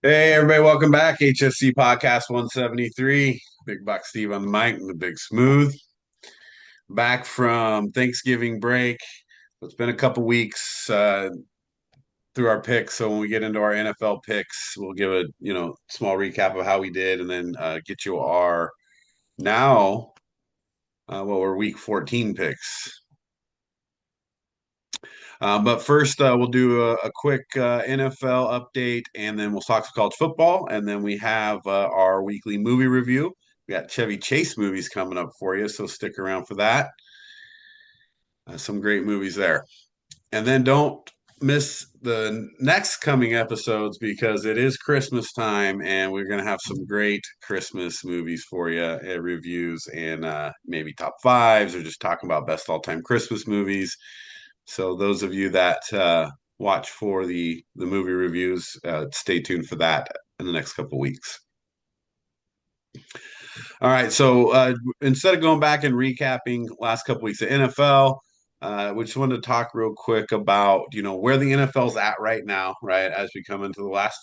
Hey, everybody, welcome back. HSC Podcast 173. Big Buck Steve on the mic and the Big Smooth. Back from Thanksgiving break. It's been a couple weeks through our picks. So when we get into our NFL picks, we'll give a small recap of how we did and then get you our now we're week 14 picks. But first, we'll do a quick NFL update, and then we'll talk some college football, and then we have our weekly movie review. We got Chevy Chase movies coming up for you, so stick around for that. Some great movies there. And then don't miss the next coming episodes because it is Christmas time, and we're going to have some great Christmas movies for you, reviews, and maybe top fives, or just talking about best all-time Christmas movies. So those of you that watch for the movie reviews, stay tuned for that in the next couple weeks. All right, so instead of going back and recapping last couple weeks of NFL, we just wanted to talk real quick about where the NFL's at right now, right as we come into the last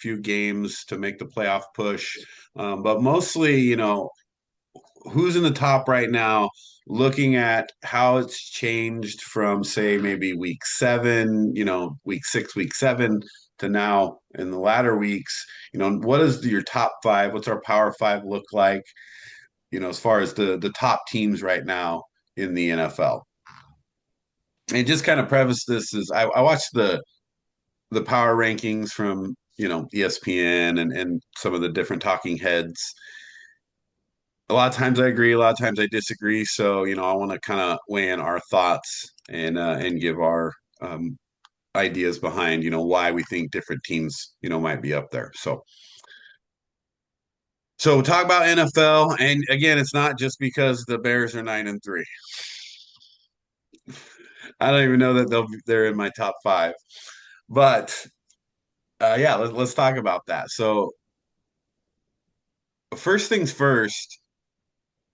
few games to make the playoff push, but mostly who's in the top right now, looking at how it's changed from, say, maybe week seven, week six, week seven, to now in the latter weeks. What is your top five? What's our power five look like, as far as the top teams right now in the NFL? And just kind of preface this is I watched the power rankings from ESPN and some of the different talking heads. A lot of times I agree, a lot of times I disagree. So, I want to kind of weigh in our thoughts and give our ideas behind, why we think different teams, might be up there. So talk about NFL. And again, it's not just because the Bears are 9-3. I don't even know that they're in my top five. But yeah, let's talk about that. So first things first,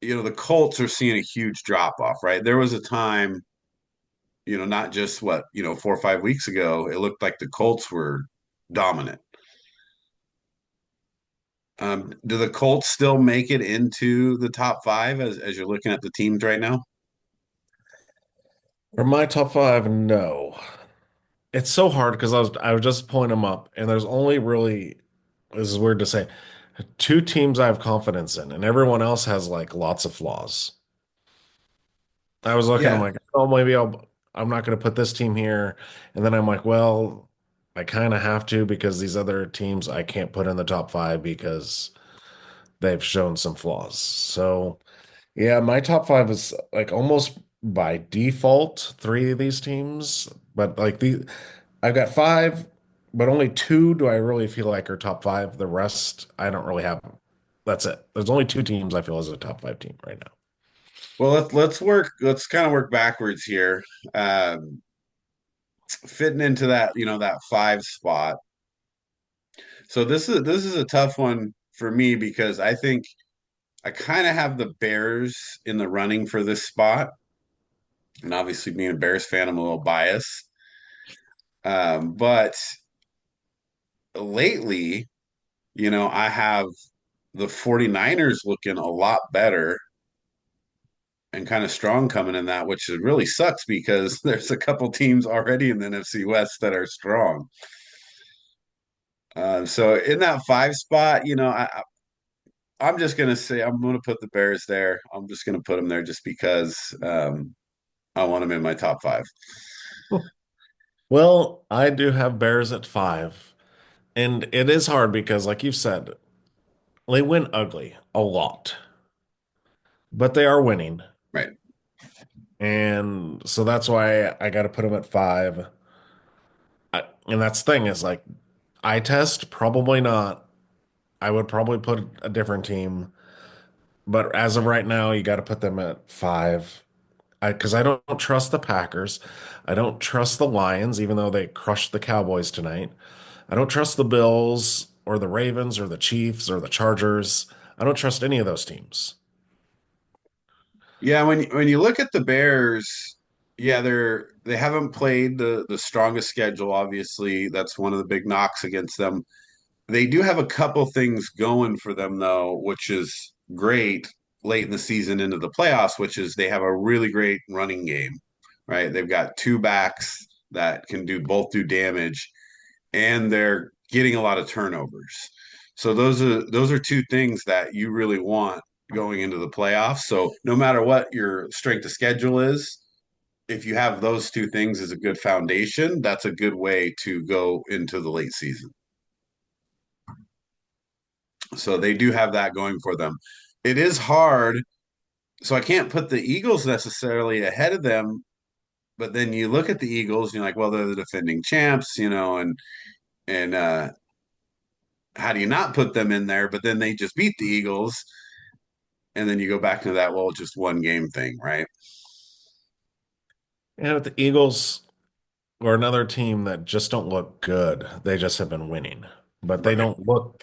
the Colts are seeing a huge drop off, right? There was a time, not just 4 or 5 weeks ago, it looked like the Colts were dominant. Do the Colts still make it into the top five as you're looking at the teams right now? For my top five, no. It's so hard because I was just pulling them up, and there's only really, this is weird to say, two teams I have confidence in, and everyone else has like lots of flaws. I was looking, I'm Yeah. like, oh, I'm not going to put this team here, and then I'm like, well, I kind of have to because these other teams I can't put in the top five because they've shown some flaws. So yeah, my top five is like almost by default three of these teams, but like I've got five, but only two do I really feel like are top five. The rest I don't really have. That's it. There's only two teams I feel is a top five team right now. Well, let's kind of work backwards here. Fitting into that five spot. So this is a tough one for me because I think I kind of have the Bears in the running for this spot. And obviously, being a Bears fan, I'm a little biased. But lately, I have the 49ers looking a lot better and kind of strong coming in that, which really sucks because there's a couple teams already in the NFC West that are strong. So in that five spot, I'm just gonna say I'm gonna put the Bears there. I'm just gonna put them there just because I want them in my top five. Well, I do have Bears at five, and it is hard because, like you said, they win ugly a lot, but they are winning, Right. and so that's why I got to put them at five. And that's the thing is like eye test, probably not. I would probably put a different team, but as of right now, you got to put them at five. Because I don't trust the Packers. I don't trust the Lions, even though they crushed the Cowboys tonight. I don't trust the Bills or the Ravens or the Chiefs or the Chargers. I don't trust any of those teams. Yeah, when you look at the Bears, yeah, they haven't played the strongest schedule. Obviously, that's one of the big knocks against them. They do have a couple things going for them though, which is great late in the season into the playoffs, which is they have a really great running game, right? They've got two backs that can do damage, and they're getting a lot of turnovers. So those are two things that you really want going into the playoffs. So no matter what your strength of schedule is, if you have those two things as a good foundation, that's a good way to go into the late season. So they do have that going for them. It is hard. So I can't put the Eagles necessarily ahead of them, but then you look at the Eagles, and you're like, well, they're the defending champs, and how do you not put them in there? But then they just beat the Eagles, and then you go back to that, well, just one game thing, right? And with the Eagles or another team that just don't look good, they just have been winning, but they Right. don't look.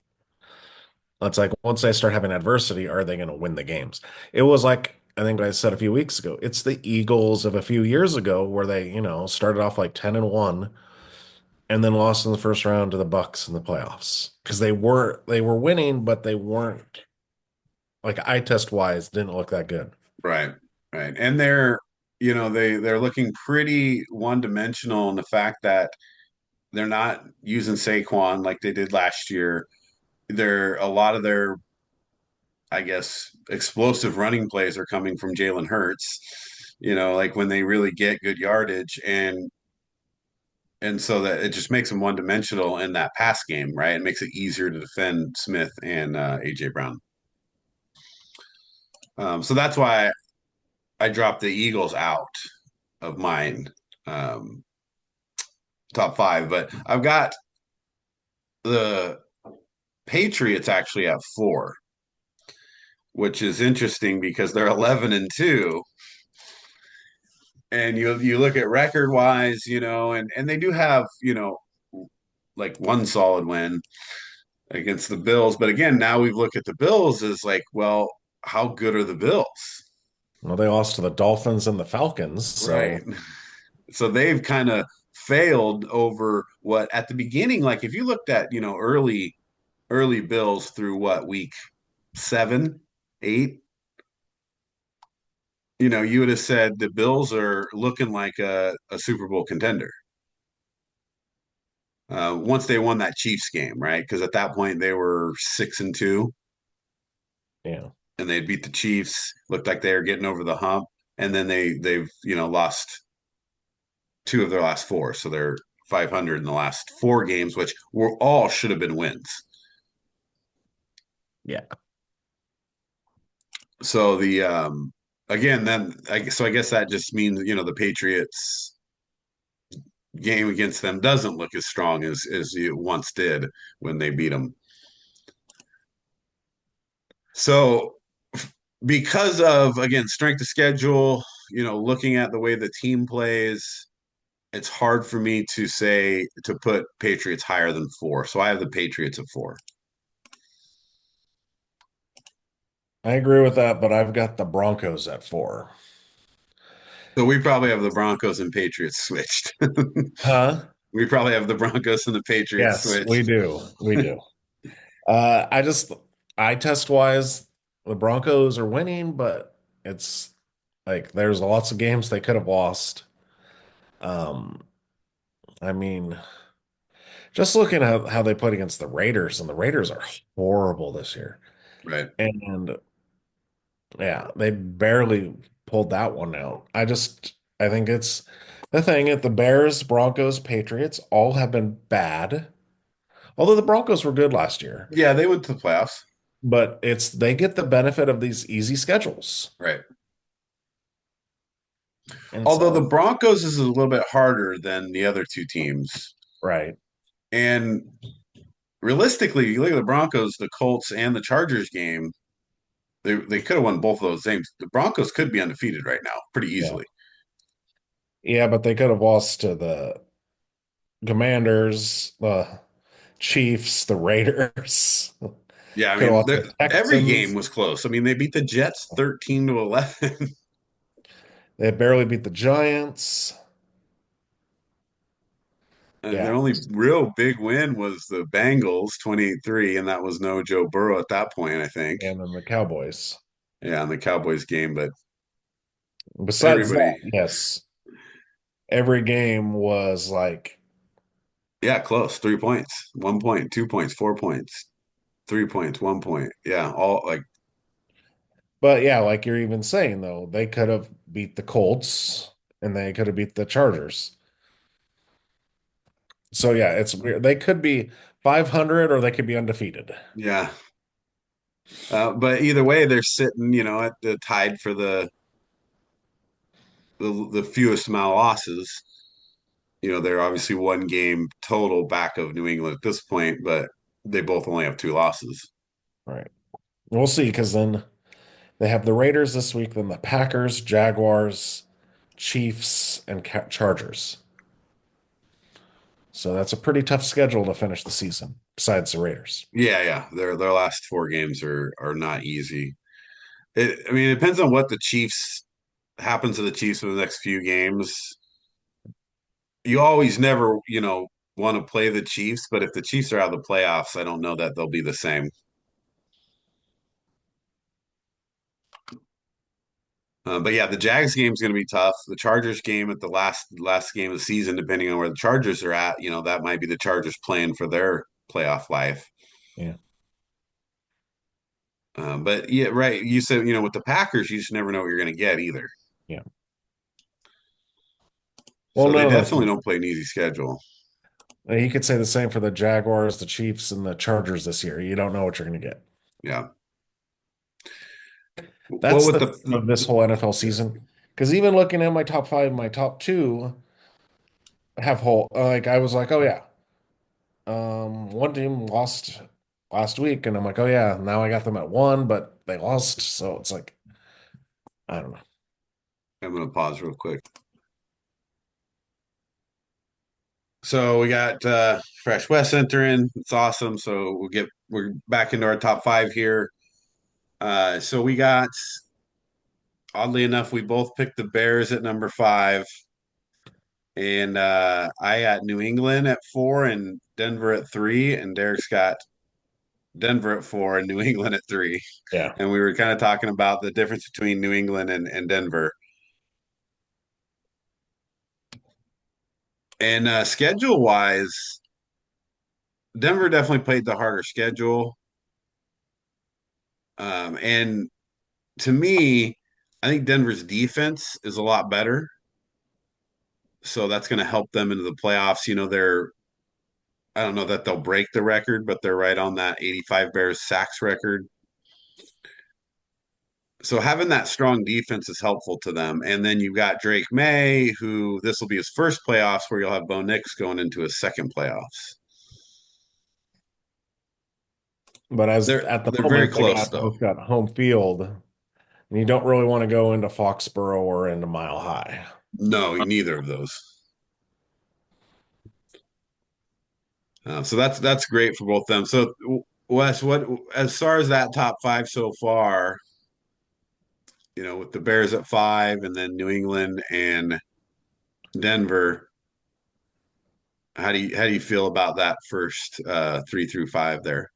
It's like once they start having adversity, are they going to win the games? It was like I think I said a few weeks ago. It's the Eagles of a few years ago where they, started off like 10-1 and then lost in the first round to the Bucks in the playoffs because they were winning, but they weren't like eye test wise didn't look that good. Right. Right. And they're looking pretty one dimensional in the fact that they're not using Saquon like they did last year. They're a lot of their, I guess, explosive running plays are coming from Jalen Hurts, like when they really get good yardage, and so that it just makes them one dimensional in that pass game, right? It makes it easier to defend Smith and AJ Brown. So that's why I dropped the Eagles out of mine um, top five, but I've got the Patriots actually at four, which is interesting because they're 11-2, and you look at record wise, and they do have like one solid win against the Bills, but again, now we've looked at the Bills as like, well, how good are the Bills? Well, they lost to the Dolphins and the Falcons, Right. so So they've kind of failed over what at the beginning, like if you looked at, early Bills through what week 7, 8, you would have said the Bills are looking like a Super Bowl contender. Once they won that Chiefs game, right? Because at that point they were 6-2, yeah. and they beat the Chiefs. Looked like they were getting over the hump, and then they've lost two of their last four, so they're 500 in the last four games, which were all should have been wins. Yeah. So the again, I guess that just means the Patriots game against them doesn't look as strong as it once did when they beat them. So because of again strength of schedule, looking at the way the team plays, it's hard for me to say to put Patriots higher than four. So I have the Patriots at four. I agree with that, but I've got the Broncos at 4. So we probably have the Broncos and Patriots switched. Huh? We probably have the Broncos and the Patriots Yes, we switched. do. We do. I just eye test wise, the Broncos are winning, but it's like there's lots of games they could have lost. Um, I mean, just looking at how they played against the Raiders, and the Raiders are horrible this year. Right. And yeah, they barely pulled that one out. I think it's the thing at the Bears, Broncos, Patriots all have been bad. Although the Broncos were good last year, Yeah, they went to the playoffs. but they get the benefit of these easy schedules. Right. And Although the so, Broncos is a little bit harder than the other two teams. right. And realistically, you look at the Broncos, the Colts, and the Chargers game, they could have won both of those games. The Broncos could be undefeated right now pretty Yeah. easily. Yeah, but they could have lost to the Commanders, the Chiefs, the Raiders. Yeah, I Could have mean, lost to the every game Texans. was close. I mean, they beat the Jets 13-11. They barely beat the Giants. Their Yeah, only real big win was the Bengals 28-3, and that was no Joe Burrow at that point, I think. and then the Cowboys. Yeah, in the Cowboys game, but Besides that, everybody, yes, every game was like, yeah, close. 3 points, 1 point, 2 points, 4 points, 3 points, 1 point. Yeah, all like, but yeah, like you're even saying though, they could have beat the Colts and they could have beat the Chargers. So yeah, it's weird. They could be 500 or they could be undefeated. yeah. But either way, they're sitting, at the tied for the fewest amount of losses. They're obviously one game total back of New England at this point, but they both only have two losses. All right. We'll see because then they have the Raiders this week, then the Packers, Jaguars, Chiefs, and Chargers. So that's a pretty tough schedule to finish the season, besides the Raiders. Yeah, yeah. Their last four games are not easy. I mean, it depends on what the Chiefs happens to the Chiefs in the next few games. You always never, want to play the Chiefs, but if the Chiefs are out of the playoffs, I don't know that they'll be the same. But yeah, the Jags game is going to be tough. The Chargers game at the last game of the season, depending on where the Chargers are at, that might be the Chargers playing for their playoff life. Yeah. But yeah, right. You said, with the Packers, you just never know what you're going to get either. Yeah. Well, So they none of definitely those. don't play an easy schedule. You could say the same for the Jaguars, the Chiefs, and the Chargers this year. You don't know what you're going to get. Yeah. Well, That's with the theme of this whole NFL season. Because even looking at my top five, my top two have whole like I was like, oh yeah, one team lost last week, and I'm like, oh yeah, now I got them at one, but they lost, so it's like I don't know. I'm going to pause real quick. So we got Fresh West entering. It's awesome. So we're back into our top five here. So we got, oddly enough, we both picked the Bears at number five. And I got New England at four and Denver at three. And Derek's got Denver at four and New England at three. Yeah. And we were kind of talking about the difference between New England and Denver. And schedule wise, Denver definitely played the harder schedule. And to me, I think Denver's defense is a lot better. So that's going to help them into the playoffs. I don't know that they'll break the record, but they're right on that 85 Bears sacks record. So having that strong defense is helpful to them. And then you've got Drake May, who this will be his first playoffs where you'll have Bo Nix going into his second playoffs. But as They're at the they're very moment, they close got though. both got home field, and you don't really want to go into Foxborough or into Mile High. No, neither of those. So that's great for both them. So Wes, what as far as that top five so far, with the Bears at five and then New England and Denver, how do you feel about that first three through five there?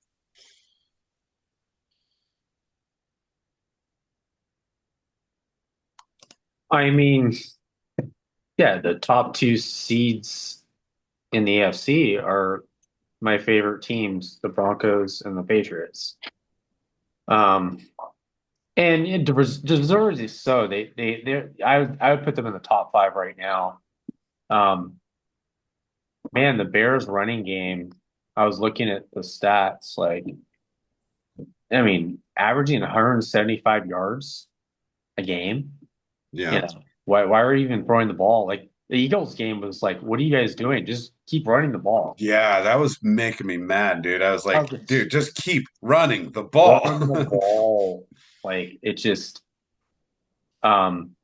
I mean, yeah, the top two seeds in the AFC are my favorite teams, the Broncos and the Patriots. Um, and it deserves it so. I would put them in the top five right now. Um, man, the Bears running game, I was looking at the stats, like, I mean, averaging 175 yards a game. Yeah. Yeah. Why are you even throwing the ball? Like the Eagles game was like, what are you guys doing? Just keep running the ball. Yeah, that was making me mad, dude. I was I like, was just dude, just keep running the ball. run the ball. Like it just um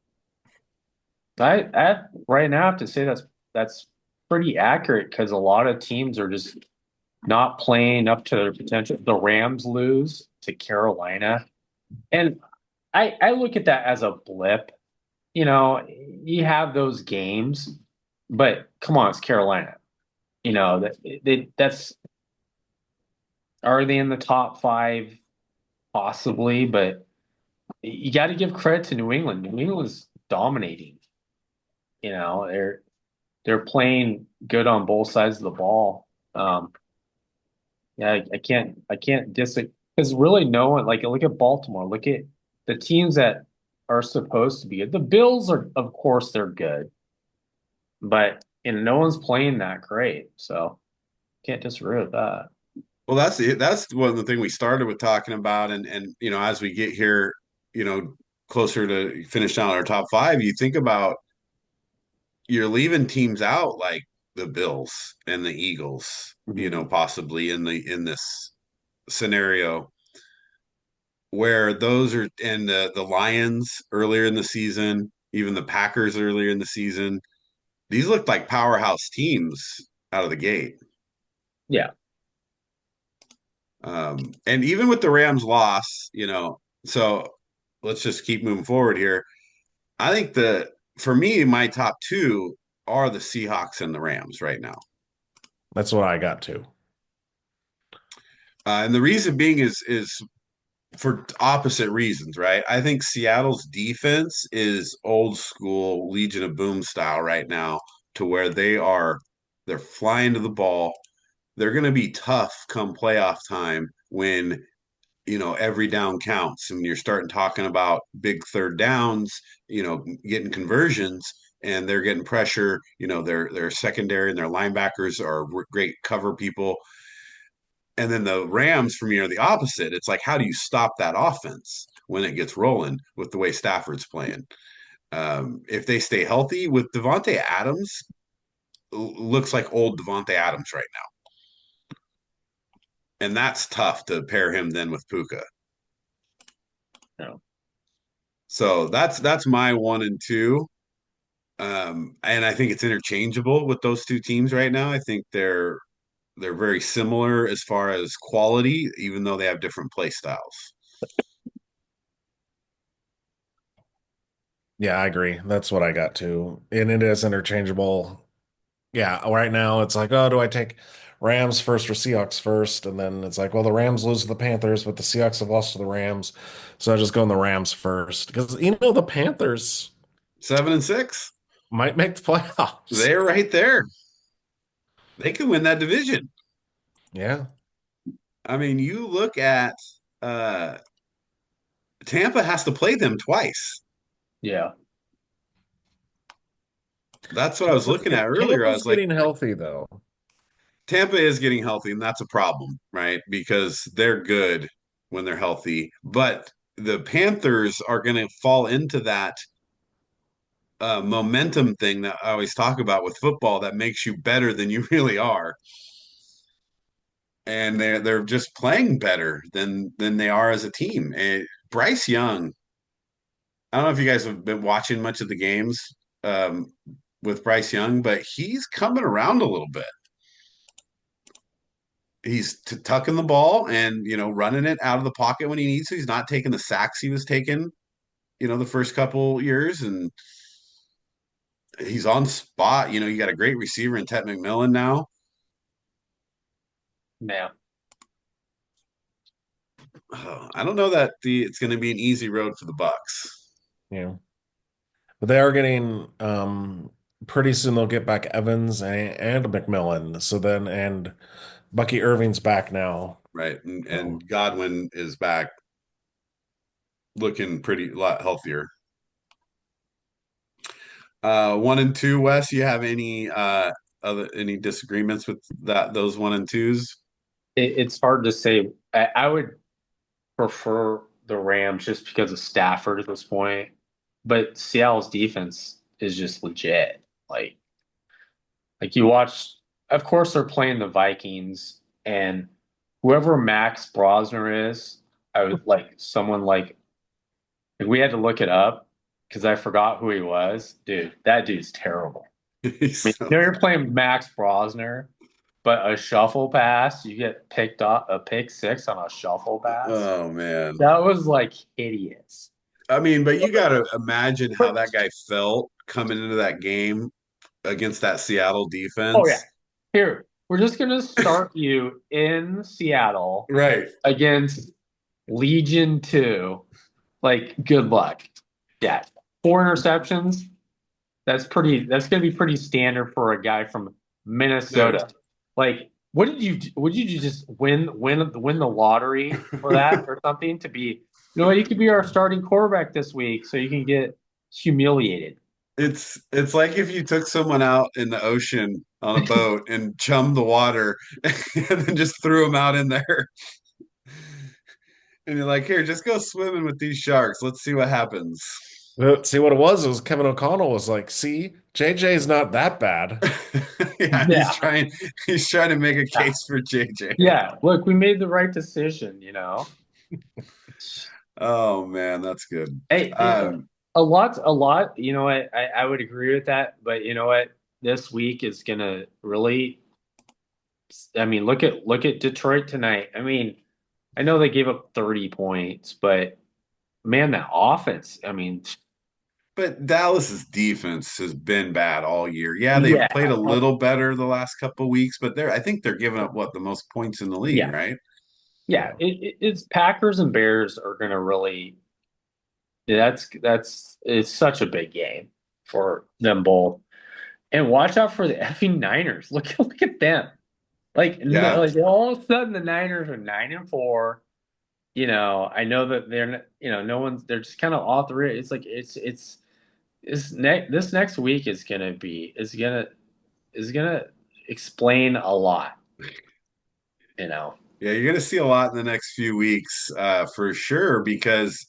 I right now have to say that's pretty accurate because a lot of teams are just not playing up to their potential. The Rams lose to Carolina. And I look at that as a blip. You know, you have those games, but come on, it's Carolina. that's are they in the top five? Possibly, but you got to give credit to New England. New England's dominating. They're playing good on both sides of the ball. Yeah, I can't disagree because really no one like look at Baltimore. Look at the teams that are supposed to be good. The Bills are, of course, they're good, but no one's playing that great. So can't disagree with that. Well, that's one of the thing we started with talking about, and as we get here, you know, closer to finish down our top five, you think about you're leaving teams out like the Bills and the Eagles, Mhm. possibly in this scenario where those are and the Lions earlier in the season, even the Packers earlier in the season, these looked like powerhouse teams out of the gate. Yeah, And even with the Rams loss, so let's just keep moving forward here. I think for me, my top two are the Seahawks and the Rams right now. That's what I got too. And the reason being is for opposite reasons, right? I think Seattle's defense is old school Legion of Boom style right now, to where they're flying to the ball. They're going to be tough come playoff time when every down counts. And you're starting talking about big third downs, getting conversions, and they're getting pressure. Their secondary and their linebackers are great cover people. And then the Rams for me are the opposite. It's like, how do you stop that offense when it gets rolling with the way Stafford's playing? If they stay healthy with Devontae Adams, looks like old Devontae Adams right now. And that's tough to pair him then with Puka. no, So that's my one and two. And I think it's interchangeable with those two teams right now. I think they're very similar as far as quality, even though they have different play styles. Yeah, I agree. That's what I got too. And it is interchangeable. Yeah, right now it's like, oh, do I take Rams first or Seahawks first? And then it's like, well, the Rams lose to the Panthers, but the Seahawks have lost to the Rams. So I just go in the Rams first. Because, the Panthers 7-6, might make the playoffs. they're right there. They could win that division. Yeah. I mean, you look at uh, Tampa has to play them twice. yeah, That's what I was looking at earlier. I Tampa's was like, getting healthy, though. Tampa is getting healthy, and that's a problem, right? Because they're good when they're healthy, but the Panthers are going to fall into that momentum thing that I always talk about with football that makes you better than you really are. And they're just playing better than they are as a team. And Bryce Young, I don't know if you guys have been watching much of the games um, with Bryce Young, but he's coming around a little bit. He's tucking the ball and running it out of the pocket when he needs to. He's not taking the sacks he was taking, the first couple years, and he's on spot. You got a great receiver in Ted McMillan now. yeah. I don't know that it's going to be an easy road for the Bucks. Yeah. But they are getting pretty soon they'll get back Evans and McMillan. So then and Bucky Irving's back now. Right. And, So, and Godwin is back looking pretty lot healthier. One and two, Wes, you have any disagreements with those one and twos? It's hard to say. I would prefer the Rams just because of Stafford at this point, but Seattle's defense is just legit. Like you watch, of course they're playing the Vikings and whoever Max Brosner is, I would like someone like we had to look it up because I forgot who he was. Dude, that dude's terrible. I mean, So, you're playing Max Brosner, but a shuffle pass, you get picked up a pick six on a shuffle pass. oh man. That was like hideous. I mean, but you got to imagine how But that guy felt coming into that game against that Seattle oh yeah, defense. here. we're just gonna start you in Seattle Right. against Legion 2. Like, good luck. Yeah. 4 interceptions. That's gonna be pretty standard for a guy from Minnesota. Like, would you just win the lottery for that or something to be, you could be our starting quarterback this week so you can get humiliated. It's like if you took someone out in the ocean on a boat and chummed the water and then just threw them out in there. And you're like, here, just go swimming with these sharks. Let's see what happens. See what it was? It was Kevin O'Connell was like, see, JJ's not that bad. Yeah, Yeah. he's trying to make a case for JJ. Yeah. Look, we made the right decision, Oh man, that's good. Hey, a lot. I would agree with that, but you know what? This week is gonna really. I mean, look at Detroit tonight. I mean, I know they gave up 30 points, but man, that offense. I mean, But Dallas's defense has been bad all year. Yeah, they've yeah, played a little better the last couple of weeks, but I think they're giving up the most points in the league, yeah, right? yeah. It's Packers and Bears are gonna really. That's it's such a big game for them both. And watch out for the effing Niners. Look at them. Like, no, Yeah. like all of a sudden the Niners are 9-4. I know that they're not, no one's they're just kind of all three. It's like this next week is gonna explain a lot, you know. Yeah, you're going to see a lot in the next few weeks, for sure, because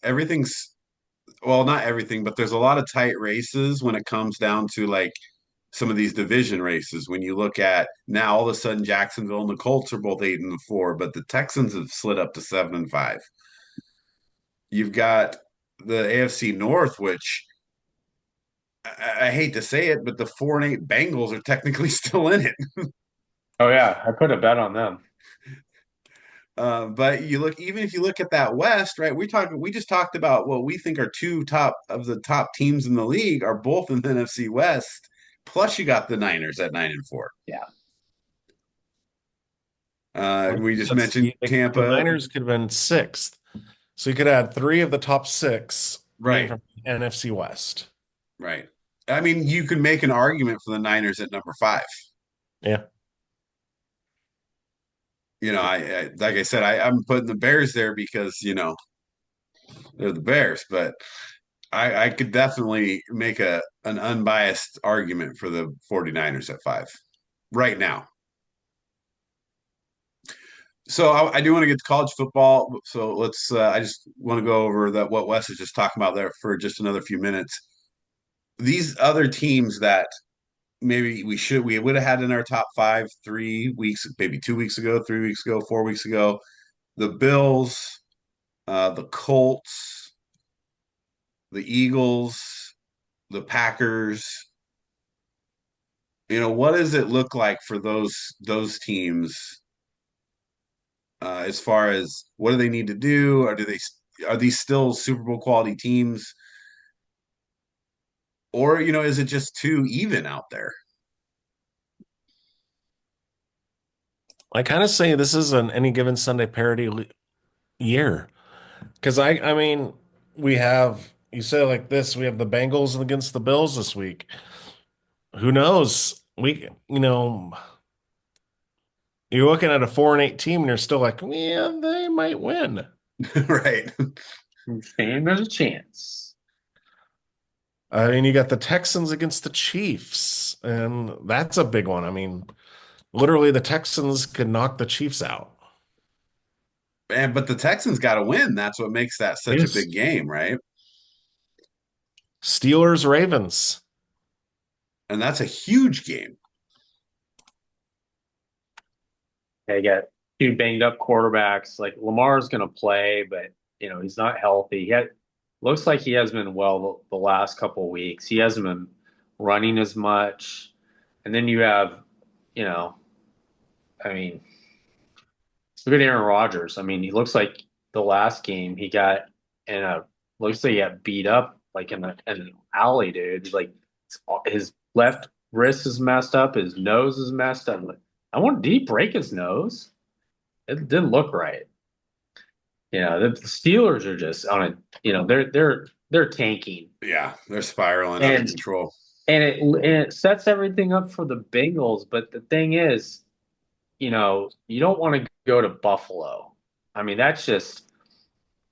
well, not everything, but there's a lot of tight races when it comes down to like some of these division races. When you look at now, all of a sudden, Jacksonville and the Colts are both 8-4, but the Texans have slid up to 7-5. You've got the AFC North, which I hate to say it, but the 4-8 Bengals are technically still in it. Oh yeah, I put a bet on them. But even if you look at that West, right? We just talked about what we think are two of the top teams in the league are both in the NFC West. Plus, you got the Niners at 9-4. Yeah. We just mentioned The Tampa, Niners could have been sixth. So you could add three of the top six being right? from the NFC West. Right. I mean, you could make an argument for the Niners at number 5. Yeah. Like I said, I'm putting the Bears there because they're the Bears, but I could definitely make an unbiased argument for the 49ers at 5 right now. So I do want to get to college football. So let's. I just want to go over what Wes is just talking about there for just another few minutes. These other teams that maybe we would have had in our top 5 3 weeks, maybe 2 weeks ago, 3 weeks ago, 4 weeks ago. The Bills, the Colts, the Eagles, the Packers. What does it look like for those teams, as far as what do they need to do? Or are these still Super Bowl quality teams? Or, is it just too even out there? I kind of say this is an any given Sunday parody year. Because I mean, you say it like this, we have the Bengals against the Bills this week. Who knows? You're looking at a 4-8 team and you're still like, yeah, they might win. Right. And there's a chance. I mean, you got the Texans against the Chiefs, and that's a big one. I mean, literally the Texans could knock the Chiefs out. But the Texans got to win. That's what makes that such a Yes. big game, right? Steelers, Ravens. And that's a huge game. They got two banged up quarterbacks. Like Lamar's going to play, but he's not healthy. Looks like he has been well the last couple of weeks. He hasn't been running as much. And then you have, I mean, look at Aaron Rodgers. I mean, he looks like the last game he got looks like he got beat up like in an alley, dude. Like his left wrist is messed up, his nose is messed up. did he break his nose? It didn't look right. The Steelers are just on a, they're tanking. Yeah, they're spiraling out of And control. and it sets everything up for the Bengals, but the thing is, you don't want to go to Buffalo. I mean, that's just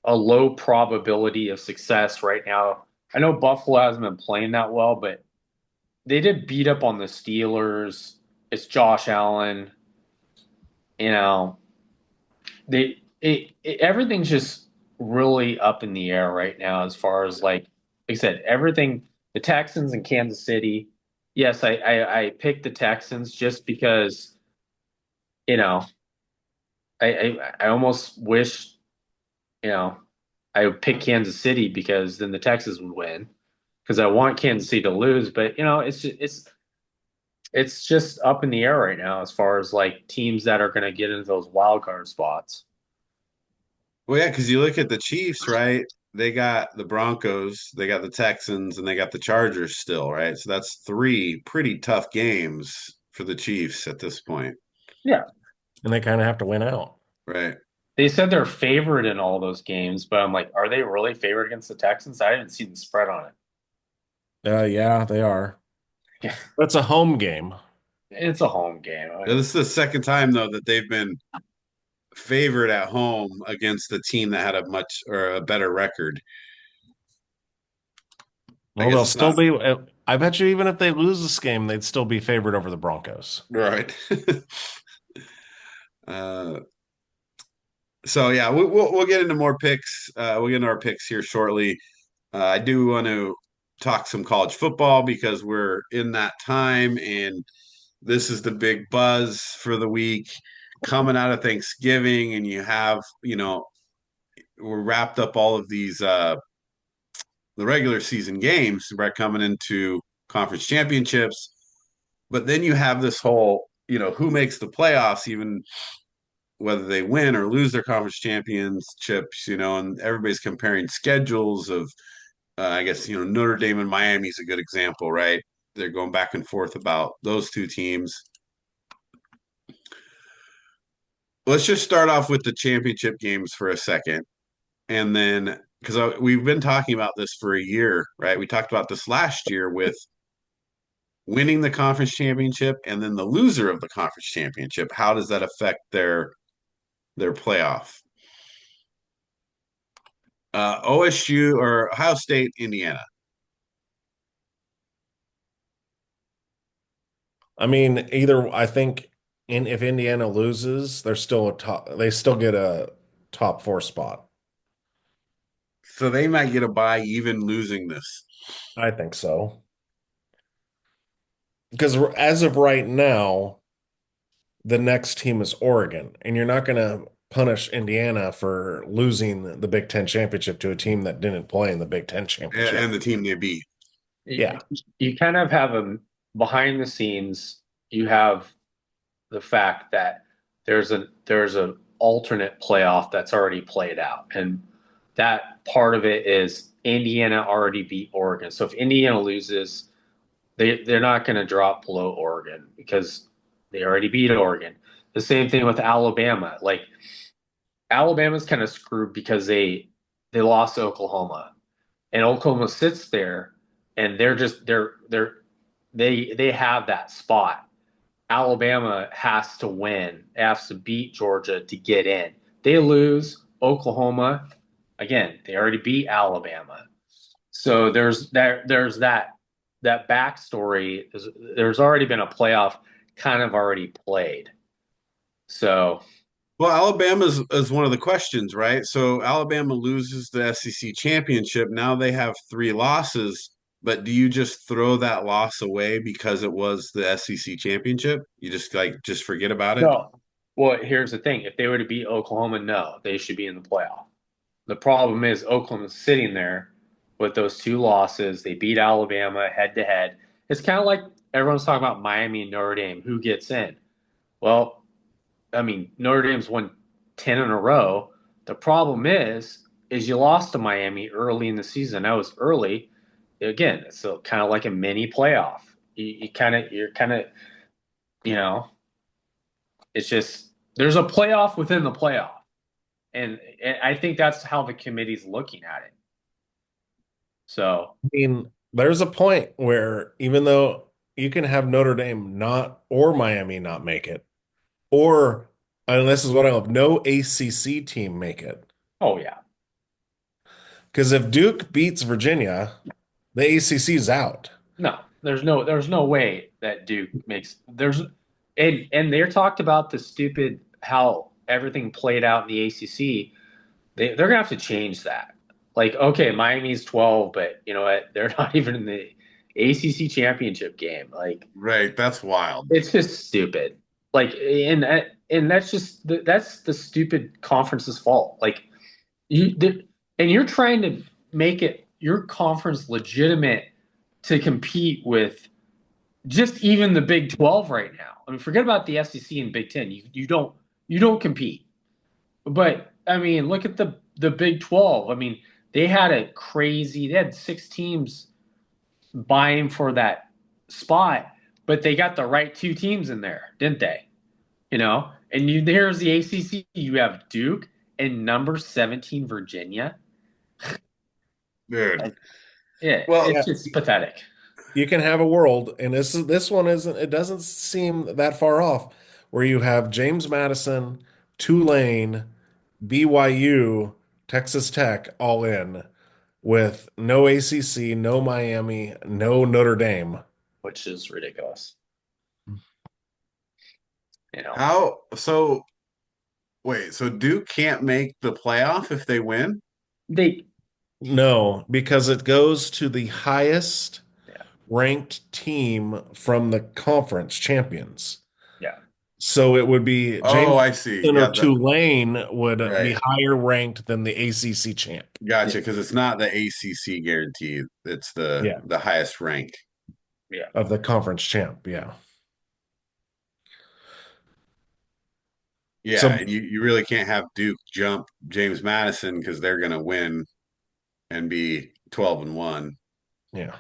a low probability of success right now. I know Buffalo hasn't been playing that well, but they did beat up on the Steelers. It's Josh Allen. You know, everything's just really up in the air right now as far as like I said, everything the Texans and Kansas City. Yes, I picked the Texans just because, you know, I almost wish, you know, I would pick Kansas City because then the Texans would win. Because I want Kansas City to lose, but it's just up in the air right now as far as like teams that are going to get into those wild card spots. Well, yeah, because you look at the Chiefs, right? They got the Broncos, they got the Texans, and they got the Chargers still, right? So that's three pretty tough games for the Chiefs at this point, Yeah, And they kind of have to win out. right? they said they're favored in all those games, but I'm like, are they really favored against the Texans? I didn't see the spread on it. Yeah, they are. Yeah, That's a home game. it's a home game. This is the second time though that they've been favored at home against a team that had a much or a better record. I Well, guess they'll it's still not be. I bet you even if they lose this game, they'd still be favored over the Broncos. right. uh, so yeah, we'll get into more picks. We'll get into our picks here shortly. I do want to talk some college football because we're in that time, and this is the big buzz for the week coming out of Thanksgiving, and you have we're wrapped up all of these the regular season games right coming into conference championships, but then you have this whole who makes the playoffs even whether they win or lose their conference championships, and everybody's comparing schedules of, I guess, Notre Dame and Miami is a good example, right? They're going back and forth about those two teams. Let's just start off with the championship games for a second. And then, because we've been talking about this for a year, right? We talked about this last year with winning the conference championship and then the loser of the conference championship. How does that affect their playoff? OSU or Ohio State, Indiana. I mean, either I think if Indiana loses, they're still a top. They still get a top four spot. So they might get a bye even losing this. I think so. Because as of right now, the next team is Oregon, and you're not going to punish Indiana for losing the Big Ten championship to a team that didn't play in the Big Ten championship. And the team they beat. Yeah. You kind of have a behind the scenes, you have the fact that there's a alternate playoff that's already played out. And that part of it is Indiana already beat Oregon. So if Indiana loses, they're not going to drop below Oregon because they already beat Oregon. The same thing with Alabama. Like Alabama's kind of screwed because they lost to Oklahoma. And Oklahoma sits there and they have that spot. Alabama has to win, has to beat Georgia to get in. They lose Oklahoma, again, they already beat Alabama. So there's that backstory. There's already been a playoff kind of already played. So Well, Alabama is one of the questions, right? So Alabama loses the SEC championship. Now they have three losses, but do you just throw that loss away because it was the SEC championship? You just forget about it? no. Well, here's the thing. If they were to beat Oklahoma, no, they should be in the playoff. The problem is Oklahoma's sitting there with those two losses. They beat Alabama head to head. It's kind of like everyone's talking about Miami and Notre Dame. Who gets in? Well, I mean, Notre Dame's won 10 in a row. The problem is you lost to Miami early in the season. That was early. Again, it's kind of like a mini playoff. You're kind of, you know, It's just there's a playoff within the playoff, and I think that's how the committee's looking at it. So, I mean, there's a point where even though you can have Notre Dame not or Miami not make it, or and this is what I love, no ACC team make it. oh yeah, Because if Duke beats Virginia, the ACC's out. no, there's no way that Duke makes there's and they're talked about the stupid how everything played out in the ACC. They're gonna have to change that. Like, okay, Miami's 12, but you know what? They're not even in the ACC championship game. Like, Right. That's wild. it's just stupid. Like, and that's just that's the stupid conference's fault. Like, and you're trying to make it your conference legitimate to compete with just even the Big 12 right now. I mean, forget about the SEC and Big 10. You don't compete. But I mean, look at the Big 12. I mean, they had 6 teams vying for that spot, but they got the right 2 teams in there, didn't they? You know, and there's the ACC. You have Duke and number 17 Virginia. Dude. Yeah, Well, it's just pathetic. You can have a world, and this one isn't. It doesn't seem that far off, where you have James Madison, Tulane, BYU, Texas Tech all in with no ACC, no Miami, no Notre Dame. Which is ridiculous. You know, how so wait, so Duke can't make the playoff if they win? they No, because it goes to the highest yeah, ranked team from the conference champions. yeah. So it would be Oh, James I see. Madison Yeah, or Tulane would be right. higher ranked than the ACC champ. Gotcha, because it's not the ACC guarantee. It's Yeah, the highest rank. Yeah. of the conference champ. Yeah. Yeah, So and you really can't have Duke jump James Madison because they're gonna win and be 12-1. yeah.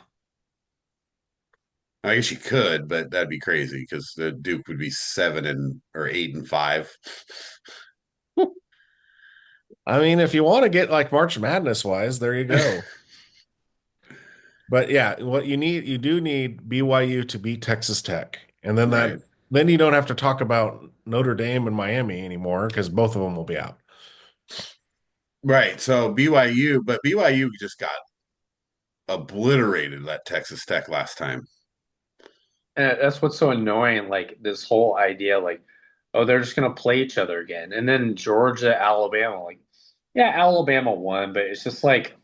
I guess you could, but that'd be crazy because the Duke would be 7 or 8-5. I mean, if you want to get like March Madness wise, there you go. But yeah, what you do need BYU to beat Texas Tech. And Right. then you don't have to talk about Notre Dame and Miami anymore because both of them will be out. Right. So BYU, but BYU just got obliterated at Texas Tech last time. And that's what's so annoying. Like this whole idea, like, oh, they're just gonna play each other again, and then Georgia, Alabama, like, yeah, Alabama won, but it's just like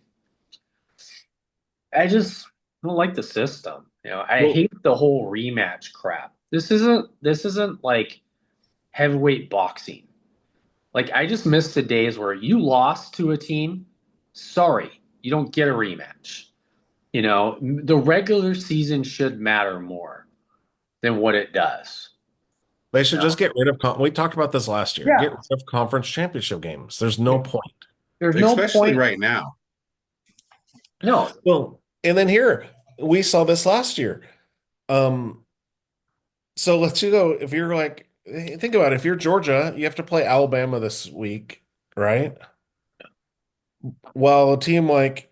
I just don't like the system. You know, I Well, hate the whole rematch crap. This isn't like heavyweight boxing. Like I just miss the days where you lost to a team. Sorry, you don't get a rematch. You know, the regular season should matter more than what it does. they should You just know? get rid of we talked about this last year. Get Yeah. rid of conference championship games. There's no point. There's no Especially point. right now. No, Well, and then here we saw this last year. Um, so let's you go if you're like think about it, if you're Georgia, you have to play Alabama this week, right? While a team like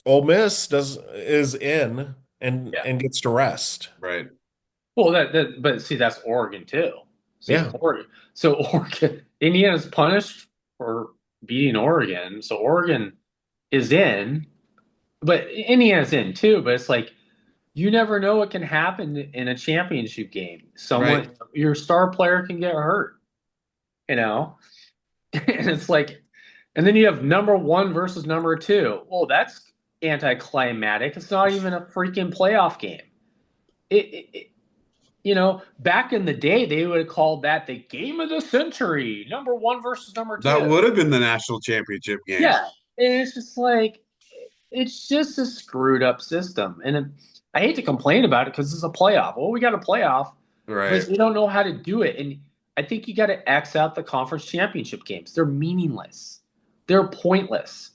Ole Miss is in yeah. and gets to rest. Right. Well, but see, that's Oregon too. See, Yeah. Oregon. So Oregon, Indiana's punished for beating Oregon. So Oregon is in, but Indiana's in too. But it's like you never know what can happen in a championship game. Right. Your star player can get hurt. You know, and it's like, and then you have number one versus number two. Well, that's anticlimactic. It's not even a freaking playoff game. It you know, back in the day, they would have called that the game of the century, number one versus number That two. would have been the national championship game. Yeah, and it's just like it's just a screwed up system, and I hate to complain about it because it's a playoff. Well, we got a playoff, Right. but we don't know how to do it, and I think you got to X out the conference championship games. They're meaningless. They're pointless.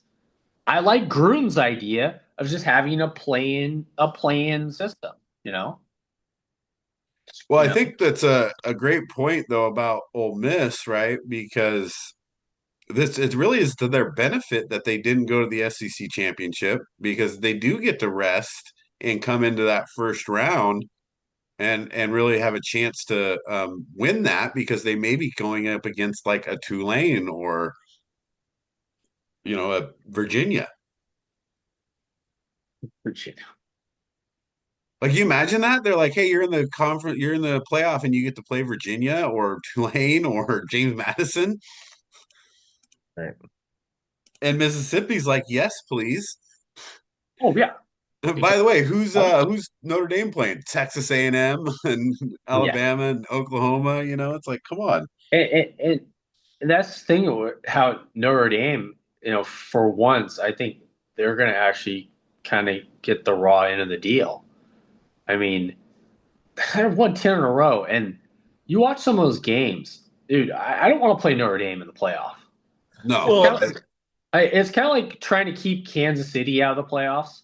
I like Gruden's idea of just having a play-in system. You know. Well, You I know, think that's a great point though about Ole Miss, right? Because this it really is to their benefit that they didn't go to the SEC championship because they do get to rest and come into that first round and really have a chance to win that because they may be going up against like a Tulane or a Virginia. Virginia. Like you imagine that they're like, hey, you're in the conference, you're in the playoff, and you get to play Virginia or Tulane or James Madison, Right. and Mississippi's like, yes, please. Oh yeah, By because the way, who's Notre Dame playing? Texas A&M and yeah, Alabama and Oklahoma. It's like, come on. and that's the thing how Notre Dame, for once, I think they're going to actually kind of get the raw end of the deal. I mean, I've won 10 in a row, and you watch some of those games, dude. I don't want to play Notre Dame in the playoff. No, Well, It's kind of like trying to keep Kansas City out of the playoffs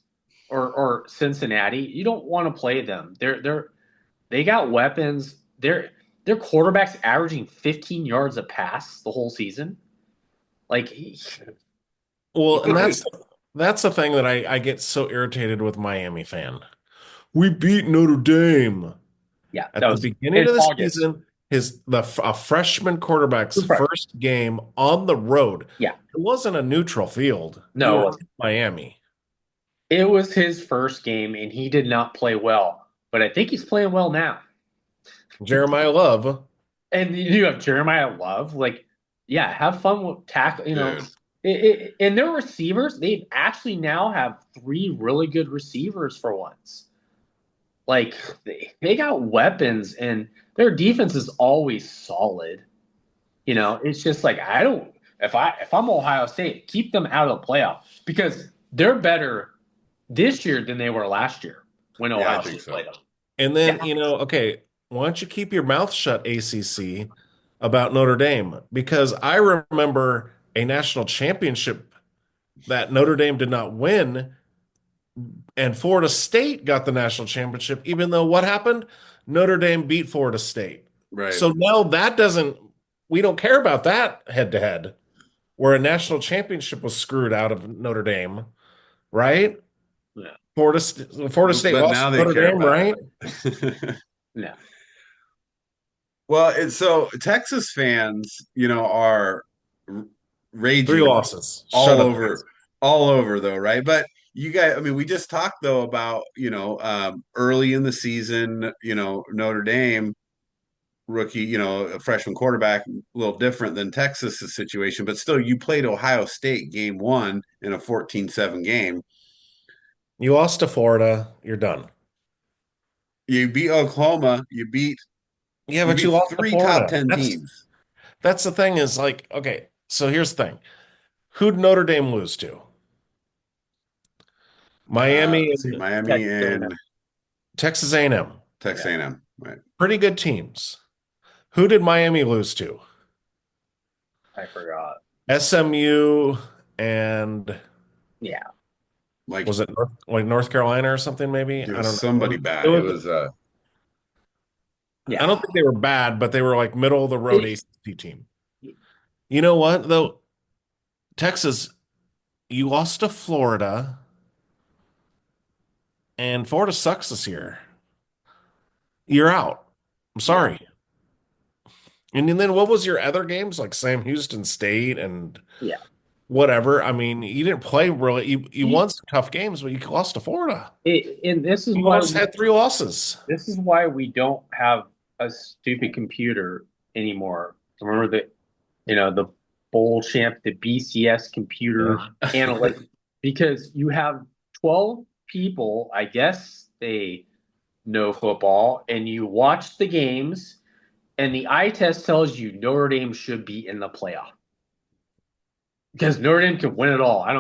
or Cincinnati. You don't want to play them. They got weapons. Their quarterback's averaging 15 yards a pass the whole season. Like, well, and right. that's the thing that I get so irritated with Miami fan. We beat Notre Dame yeah, that at the was beginning in of the August. season. A freshman quarterback's Who's right? first game on the road. Yeah, It wasn't a neutral field. You no, it were wasn't. in Miami. It was his first game, and he did not play well. But I think he's playing well now. Jeremiah Love. And you have Jeremiah Love. Like, yeah, have fun with tackle. Dude. And their receivers, they actually now have three really good receivers for once. Like, they got weapons, and their defense is always solid. It's just like I don't. If I'm Ohio State, keep them out of the playoff because they're better this year than they were last year when Yeah, I Ohio think State so. played them. And then, Yeah, okay, why don't you keep your mouth shut, ACC, about Notre Dame? Because I remember a national championship that Notre Dame did not win, and Florida State got the national championship, even though what happened? Notre Dame beat Florida State. Right. So now we don't care about that head to head, where a national championship was screwed out of Notre Dame, right? yeah, Florida State But lost now to they Notre care Dame, about right? it. yeah. Well, so Texas fans, are Three raging losses. all Shut up, over, guys. all over though, right? But you guys, I mean, we just talked though about, early in the season, Notre Dame rookie, a freshman quarterback, a little different than Texas's situation, but still you played Ohio State game one in a 14-7 game. You lost to Florida. You're done. You beat Oklahoma, Yeah, you but you beat lost to three top Florida. 10 That's teams. that's the thing is like, okay, so here's the thing. Who'd Notre Dame lose to? Miami Let's see, and Miami Texas A&M. and Texas A&M. Texas Yeah, A&M, right? Pretty good teams. Who did Miami lose to? I forgot. SMU and Yeah, Like was it North Carolina or something maybe? it I was don't know. somebody It bad. It was was yeah. I don't think they were bad, but they were like middle of the road It, ACC team. You know what though? Texas, you lost to Florida, and Florida sucks this year. You're out. I'm yeah. sorry. And then what was your other games like Sam Houston State and Yeah. whatever? I mean, you didn't play really. You You- won some tough games, but you lost to Florida. and You almost had three losses. this is why we don't have a stupid computer anymore. Remember the bowl champ, the BCS computer analytics, because you have 12 people, I guess they know football, and you watch the games, and the eye test tells you Notre Dame should be in the playoff because Notre Dame could win it all. I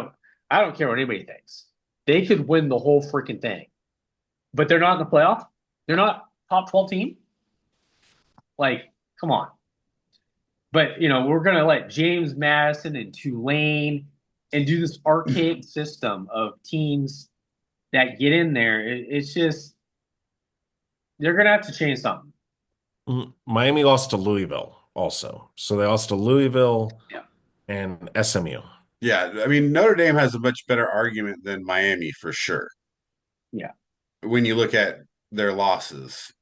don't care what anybody thinks. They could win the whole freaking thing, but they're not in the playoff. They're not top 12 team. Like, come on. But we're gonna let James Madison and Tulane and do this archaic system of teams that get in there. It's just they're gonna have to change something. Miami lost to Louisville also. So they lost to Louisville Yeah. and SMU. Yeah, I mean Notre Dame has a much better argument than Miami for sure. Yeah. When you look at their losses,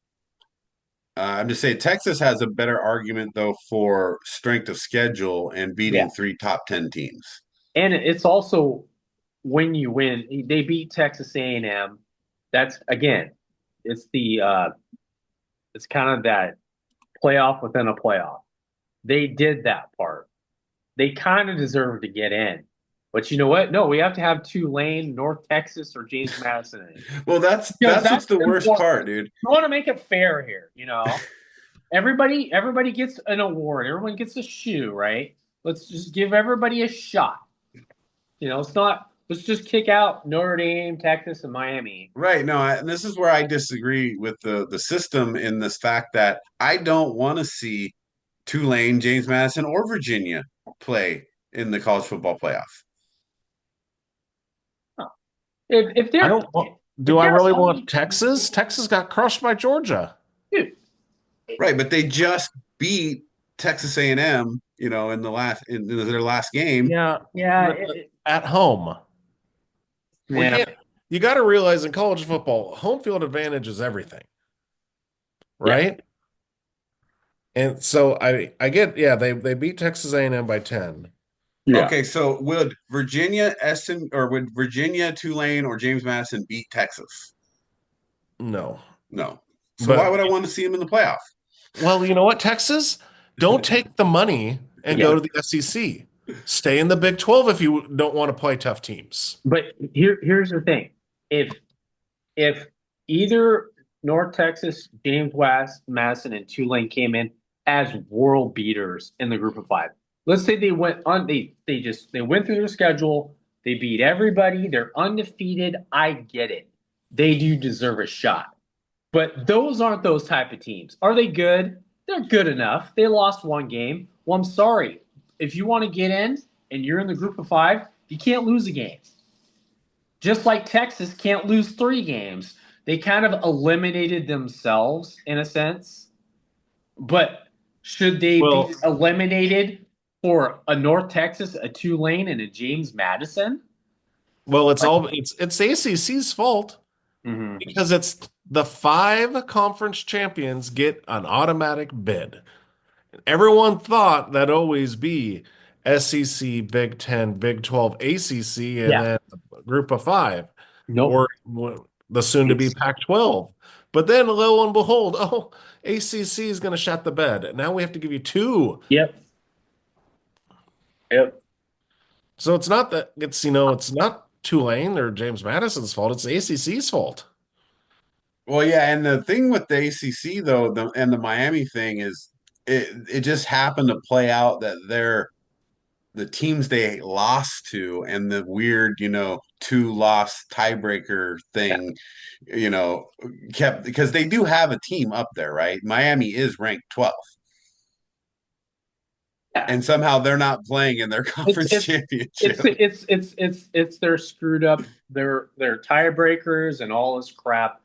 I'm just saying Texas has a better argument though for strength of schedule and Yeah. beating three top 10 teams. And it's also when you win, they beat Texas A&M. That's again, it's it's kind of that playoff within a playoff. They did that part. They kind of deserve to get in. But you know what? No, we have to have Tulane, North Texas, or James Madison in. Well, Because that's what's that's the worst important. part, dude. You want to make it fair here, you know. Everybody gets an award. Everyone gets a shoe, right? Let's just give everybody a shot. You know, it's not. Let's just kick out Notre Dame, Texas, and Miami. Right. No, and this is where I disagree with the system in this fact that I don't want to see Tulane, James Madison, or Virginia play in the college football playoff. Huh. If I they're don't do I really want Texas? Texas got crushed by Georgia. dude, Right, but they just beat Texas A&M, you know, in their last game. Yeah, yeah, at home. We yeah, can't. You got to realize in college football, home field advantage is everything, right? And so I get, yeah, they beat Texas A&M by 10. yeah. Okay, so would Virginia, Tulane, or James Madison beat Texas? No. No. So why But would I want to see them in the playoff? well, you know what, Texas? Don't take the money and go to the SEC. Stay in the Big 12 if you don't want to play tough teams. But here's the thing: if either North Texas, James West, Madison, and Tulane came in as world beaters in the group of five, let's say they went on, they went through their schedule, they beat everybody, they're undefeated. I get it; they do deserve a shot. But those aren't those type of teams. Are they good? They're good enough. They lost one game. Well, I'm sorry. If you want to get in and you're in the group of five, you can't lose a game. Just like Texas can't lose 3 games. They kind of eliminated themselves in a sense. But should they be eliminated for a North Texas, a Tulane, and a James Madison? Well, it's the ACC's fault because it's the 5 conference champions get an automatic bid. Everyone thought that'd always be SEC, Big 10, Big 12, ACC, and then a group of 5, Nope. or the soon-to-be Pac-12. But then, lo and behold, ACC is going to shut the bed. Now we have to give you 2. Yep. So it's not that it's not Tulane or James Madison's fault. It's the ACC's fault. Well, yeah, and the thing with the ACC though, and the Miami thing is it just happened to play out that the teams they lost to and the weird, 2-loss tiebreaker thing, kept because they do have a team up there, right? Miami is ranked 12th. And somehow they're not playing in their conference championship. It's their screwed up their tiebreakers and all this crap.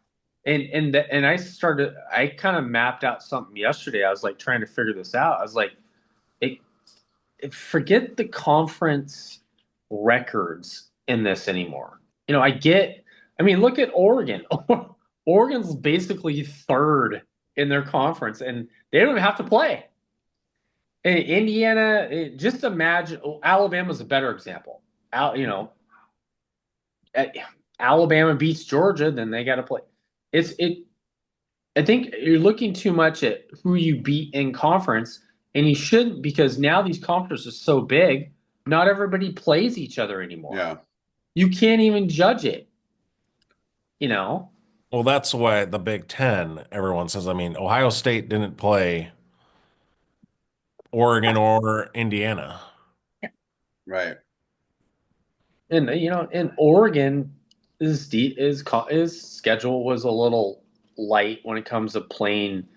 And I kind of mapped out something yesterday. I was like trying to figure this out. I was like, forget the conference records in this anymore. Look at Oregon. Oregon's basically 3rd in their conference, and they don't even have to play. And Indiana, just imagine. Alabama's a better example. Alabama beats Georgia, then they got to play. I think you're looking too much at who you beat in conference, and you shouldn't, because now these conferences are so big, not everybody plays each other anymore. Yeah. You can't even judge it. Well, that's why the Big 10, everyone says, Ohio State didn't play Oregon or Indiana. Right. And in Oregon, his schedule was a little light when it comes to playing,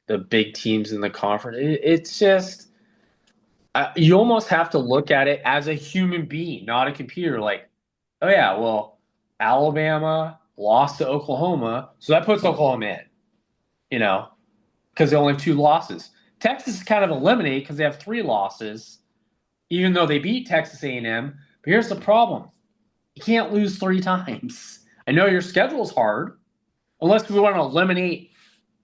the big teams in the conference. It's just you almost have to look at it as a human being, not a computer. Like, oh yeah, well, Alabama lost to Oklahoma, so that puts Oklahoma in. you know, because they only have 2 losses. Texas is kind of eliminated because they have 3 losses, even though they beat Texas A&M. But here's the problem: you can't lose 3 times. I know your schedule is hard, unless we want to eliminate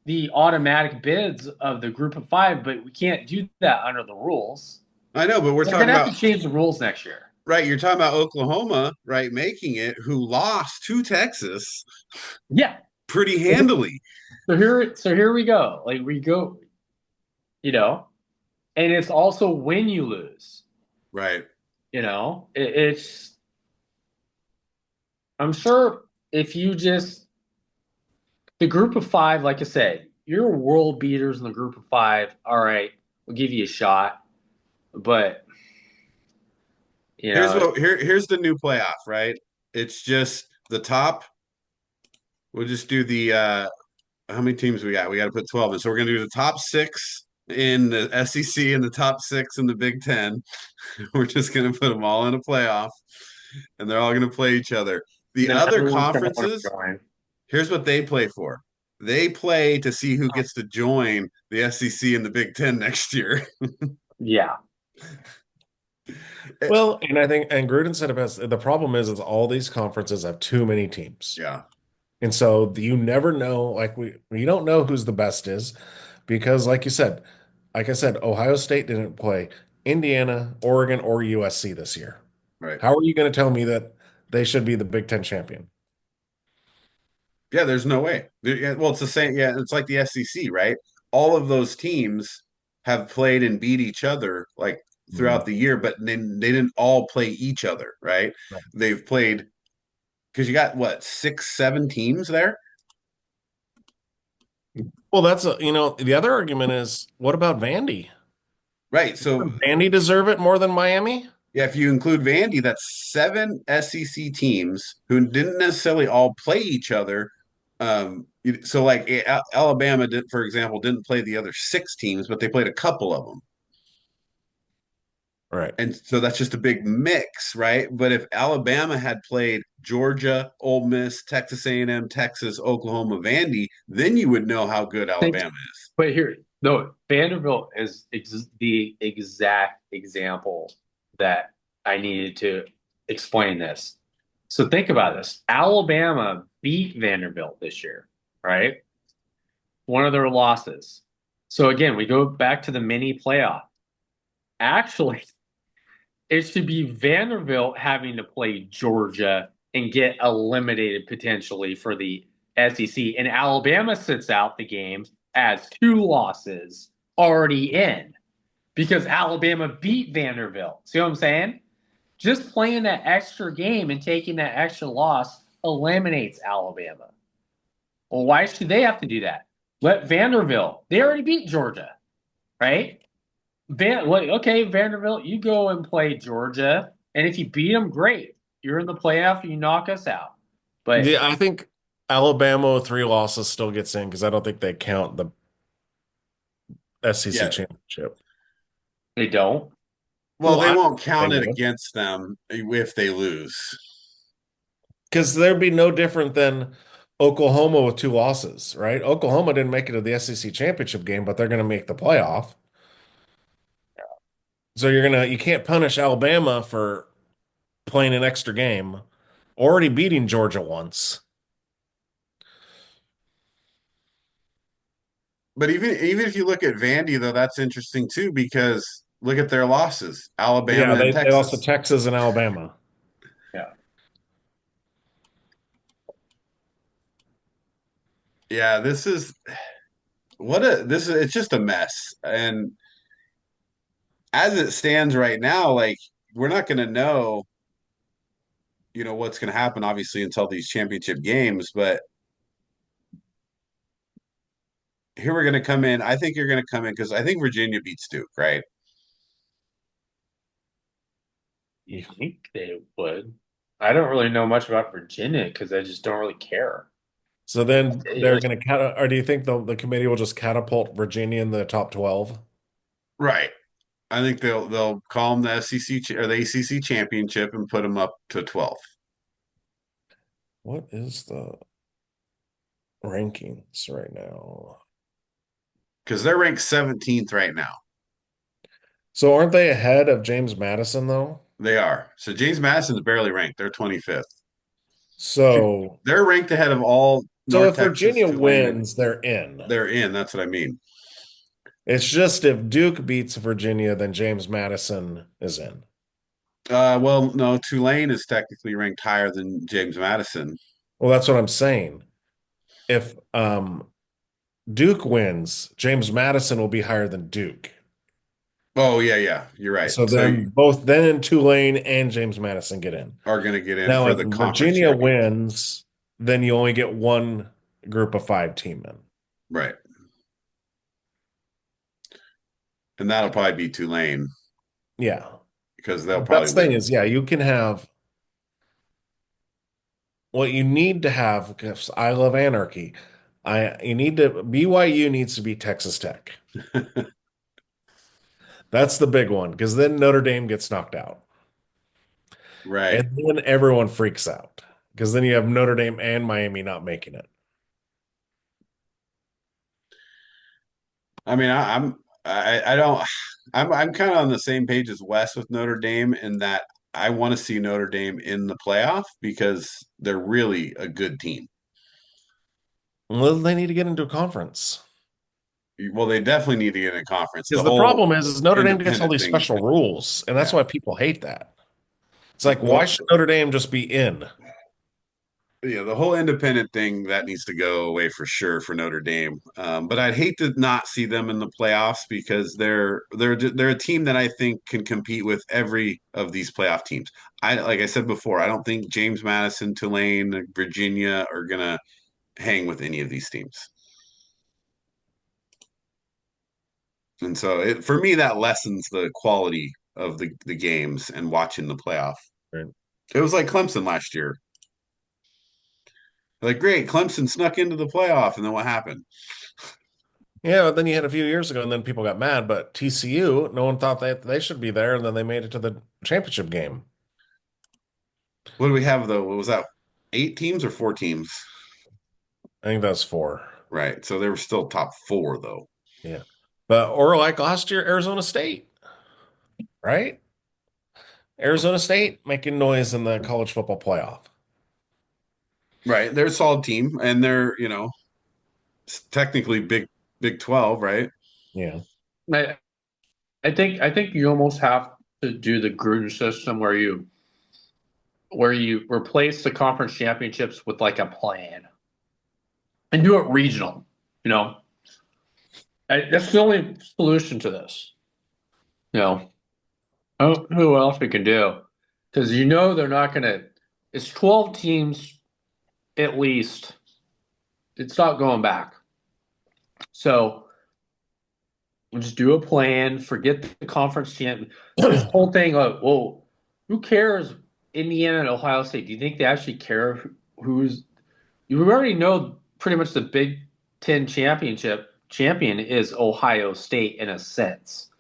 the automatic bids of the group of 5, but we can't do that under the rules. I know, but we're So they're talking gonna have about to change the rules next year. right. You're talking about Oklahoma, right, making it, who lost to Texas Yeah. pretty handily. So here we go. Like we go, you know, and it's also when you lose. Right. It's. I'm sure if you just the group of 5, like I said, you're world beaters in the group of 5. All right, we'll give you a shot, but Here's here's the new playoff, right? It's just the top. We'll just do the how many teams we got? We got to put 12 in. So we're gonna do the top 6 in the SEC and the top 6 in the Big Ten. We're just gonna put them all in a playoff, and they're all gonna play each other. The then other everyone's gonna want to conferences, join. here's what they play for. They play to see who gets to join the SEC and the Big Ten next year. Yeah. Well, and I think, and Gruden said it best. The problem is all these conferences have too many teams, Yeah. and so you never know. Like we don't know who's the best is, because like I said, Ohio State didn't play Indiana, Oregon, or USC this year. Right. How are you going to tell me that they should be the Big Ten champion? Yeah, there's no way. Well, it's the same. Yeah, it's like the SEC, right? All of those teams have played and beat each other like Mhm. throughout the year, but they didn't all play each other, right? Right. They've played because you got what, 6, 7 teams there, Well, the other argument is, what about Vandy? right? So Doesn't Vandy deserve it more than Miami? yeah, if you include Vandy, that's 7 SEC teams who didn't necessarily all play each other. So like Alabama did, for example, didn't play the other 6 teams, but they played a couple of them. Right. And so that's just a big mix, right? But if Alabama had played Georgia, Ole Miss, Texas A&M, Texas, Oklahoma, Vandy, then you would know how good Think, Alabama is. but here, no, Vanderbilt is the exact example that I needed to explain this. So think about this. Alabama beat Vanderbilt this year, right? One of their losses. So again, we go back to the mini playoff. Actually, it should be Vanderbilt having to play Georgia and get eliminated potentially for the SEC. And Alabama sits out the game as 2 losses already in because Alabama beat Vanderbilt. See what I'm saying? Just playing that extra game and taking that extra loss eliminates Alabama. Well, why should they have to do that? Let Vanderbilt, they already beat Georgia, right? Okay, Vanderbilt, you go and play Georgia, and if you beat them, great. You're in the playoff, you knock us out. But I think Alabama with 3 losses still gets in because I don't think they count the SEC Yeah. championship. they don't. Well, Well, they I won't think they count it would, against them if they lose. because there'd be no different than Oklahoma with 2 losses, right? Oklahoma didn't make it to the SEC championship game, but they're going to make the playoff. So you can't punish Alabama for playing an extra game, already beating Georgia once. But even if you look at Vandy, though, that's interesting too, because look at their losses: Yeah, Alabama and they lost to Texas. Texas and Alabama. Yeah. Yeah, this is it's just a mess. And as it stands right now, like we're not going to know, what's going to happen obviously until these championship games, but here we're going to come in. I think you're going to come in because I think Virginia beats Duke, right? You think they would? I don't really know much about Virginia because I just don't really care. So then they're Like, going to or do you think the committee will just catapult Virginia in the top 12? Right. I think they'll call them the SEC or the ACC championship and put them up to 12th. What is the rankings right now? because they're ranked 17th right now. So aren't they ahead of James Madison though? They are. So James Madison's barely ranked. They're 25th. So They're ranked ahead of all North if Texas, Virginia Tulane. wins, they're in. They're in. That's what I mean. It's just if Duke beats Virginia, then James Madison is in. Well, no, Tulane is technically ranked higher than James Madison. Well, that's what I'm saying. If Duke wins, James Madison will be higher than Duke. Oh, yeah, yeah. You're right. So So you then both then Tulane and James Madison get in. are going to get in Now, for if the conference Virginia champion. wins, then you only get one group of 5 team in. Right. And that'll probably be Tulane Yeah. because they'll probably Best thing win. is, yeah, you can have what you need to have because I love anarchy. You need to BYU needs to be Texas Tech. That's the big one because then Notre Dame gets knocked out. Right. And then everyone freaks out because then you have Notre Dame and Miami not making it. I mean, I don't I'm kind of on the same page as Wes with Notre Dame in that I want to see Notre Dame in the playoff because they're really a good team. Well, they need to get into a conference. Well, they definitely need to get in a conference. The Because the whole problem is Notre Dame gets all independent these thing, special rules, and that's yeah. why people hate that. It's like, why The, should Notre Dame just be in? yeah, the whole independent thing that needs to go away for sure for Notre Dame. But I'd hate to not see them in the playoffs because they're a team that I think can compete with every of these playoff teams. Like I said before, I don't think James Madison, Tulane, Virginia are gonna hang with any of these teams. And so for me, that lessens the quality of the games and watching the playoff. Right. It was like Clemson last year. Like, great, Clemson snuck into the playoff, and then what happened? Yeah, but then you had a few years ago, and then people got mad. But TCU, no one thought they should be there, and then they made it to the championship game. What do we have though? What was that? 8 teams or 4 teams? I think that's 4. Right. So they were still top 4 though. Yeah, but or like last year, Arizona State, right? Arizona State making noise in the college football playoff. Right. They're a solid team, and they're technically Big 12, right? Yeah, I, I think you almost have to do the Gruden system where you replace the conference championships with like a plan and do it regional. You know, that's the only solution to this. You know, who else we can do? Because they're not going to. It's 12 teams at least. It's not going back. So just do a plan. Forget the conference champ. This whole thing. Like, well, who cares? Indiana and Ohio State. Do you think they actually care who's? You already know pretty much the Big Ten champion is Ohio State in a sense.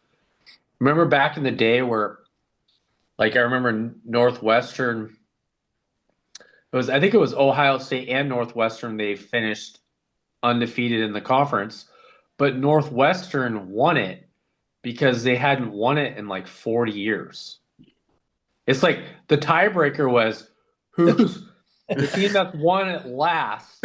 Remember back in the day where, like, I remember Northwestern. I think it was Ohio State and Northwestern. They finished undefeated in the conference, but Northwestern won it because they hadn't won it in like 40 years. It's like the tiebreaker was who's the team that's won it last